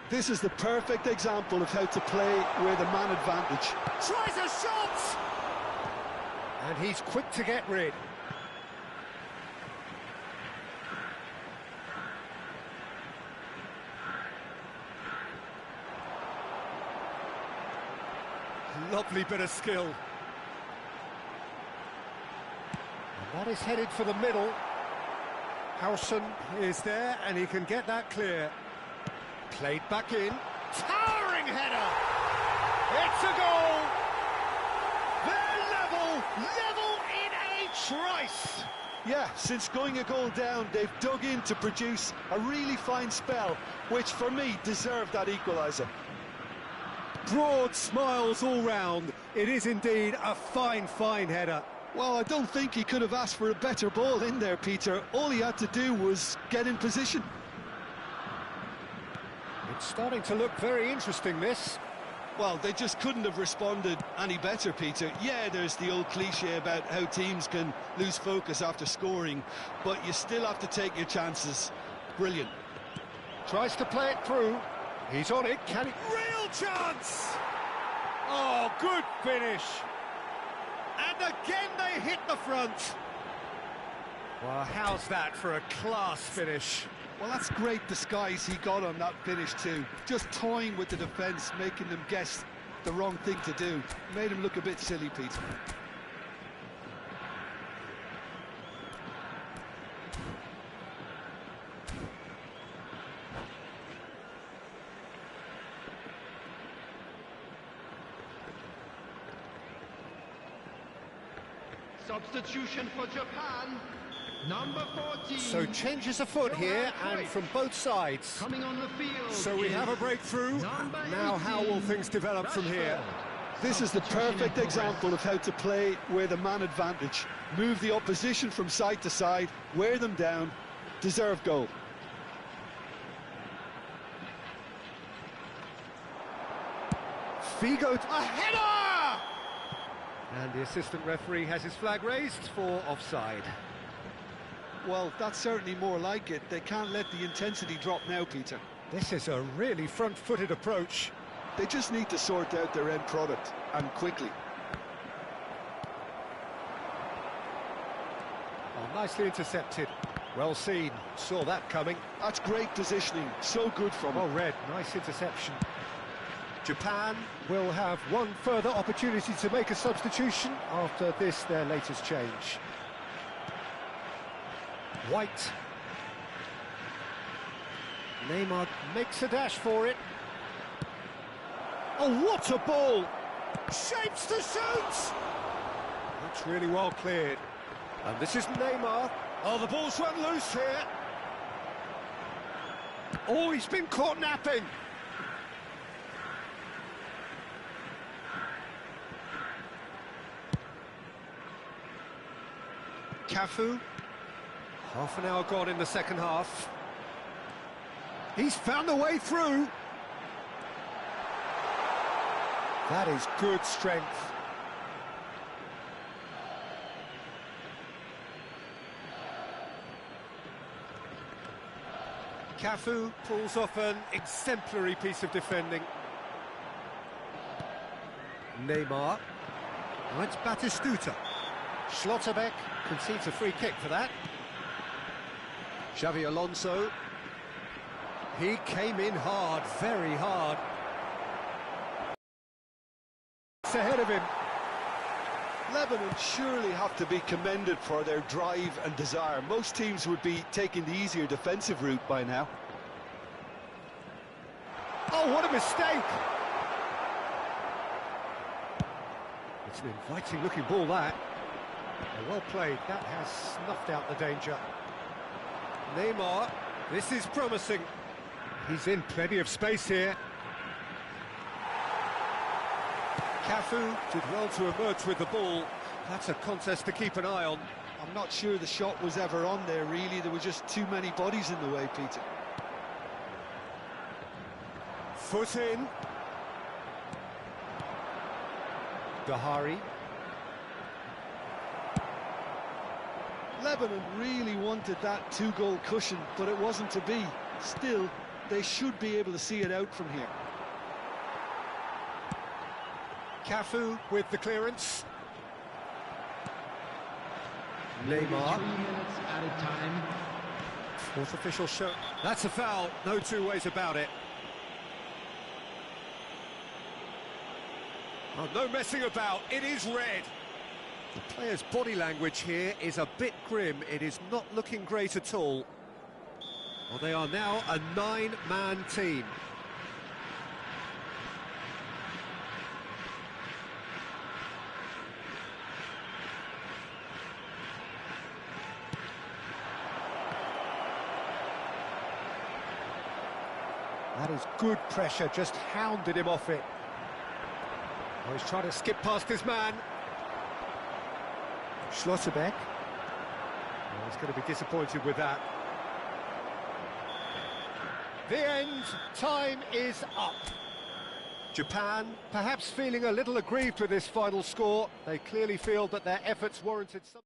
This is the perfect example of how to play with a man advantage. Tries a shot! And he's quick to get rid. Lovely bit of skill. And that is headed for the middle. Howson is there, and he can get that clear. Played back in. Towering header! It's a goal! They're level in a trice! Yeah, since going a goal down, they've dug in to produce a really fine spell, which for me deserved that equaliser. Broad smiles all round. It is indeed a fine header. Well, I don't think he could have asked for a better ball in there, Peter. All he had to do was get in position. It's starting to look very interesting, this. Well, they just couldn't have responded any better, Peter. Yeah, there's the old cliche about how teams can lose focus after scoring, but you still have to take your chances. Brilliant. Tries to play it through. He's on it. Can he? Real chance! Oh, good finish. And again they hit the front. Well, how's that for a class finish? Well, that's great disguise he got on that finish too. Just toying with the defence, making them guess the wrong thing to do. Made him look a bit silly, Peter. Substitution for Japan, number 14. So changes afoot here, and from both sides. Coming on the field. So we have a breakthrough. Now how will things develop from here? This is the perfect example of how to play with a man advantage. Move the opposition from side to side, wear them down, deserve goal. Figo, a header! And the assistant referee has his flag raised for offside. Well, that's certainly more like it. They can't let the intensity drop now, Peter. This is a really front-footed approach. They just need to sort out their end product, and quickly. Oh, nicely intercepted. Well seen. Saw that coming. That's great positioning. So good from him. Well read. Nice interception. Japan will have one further opportunity to make a substitution after this, their latest change. White. Neymar makes a dash for it. Oh, what a ball! Shapes to shoot! That's really well cleared. And this is Neymar. Oh, the ball's run loose here. Oh, he's been caught napping. Cafu. Half an hour gone in the second half. He's found a way through. That is good strength. Cafu pulls off an exemplary piece of defending. Neymar. Now it's Batistuta. Schlotterbeck concedes a free kick for that. Xavi Alonso. He came in hard, very hard. It's ahead of him. Lebanon surely have to be commended for their drive and desire. Most teams would be taking the easier defensive route by now. Oh, what a mistake! It's an inviting-looking ball, that. Well played. That has snuffed out the danger. Neymar, this is promising. He's in plenty of space here. Cafu did well to emerge with the ball. That's a contest to keep an eye on. I'm not sure the shot was ever on there, really. There were just too many bodies in the way, Peter. Foot in. Dahari. Lebanon really wanted that two-goal cushion, but it wasn't to be. Still, they should be able to see it out from here. Cafu with the clearance. Neymar. 3 minutes added time. Fourth official show. That's a foul, no two ways about it. Oh, no messing about, it is red. The player's body language here is a bit grim. It is not looking great at all. Well, they are now a 9-man team. That is good pressure, just hounded him off it. Oh, he's trying to skip past his man. Schlotterbeck. Oh, he's going to be disappointed with that. The end, time is up. Japan, perhaps feeling a little aggrieved with this final score. They clearly feel that their efforts warranted some...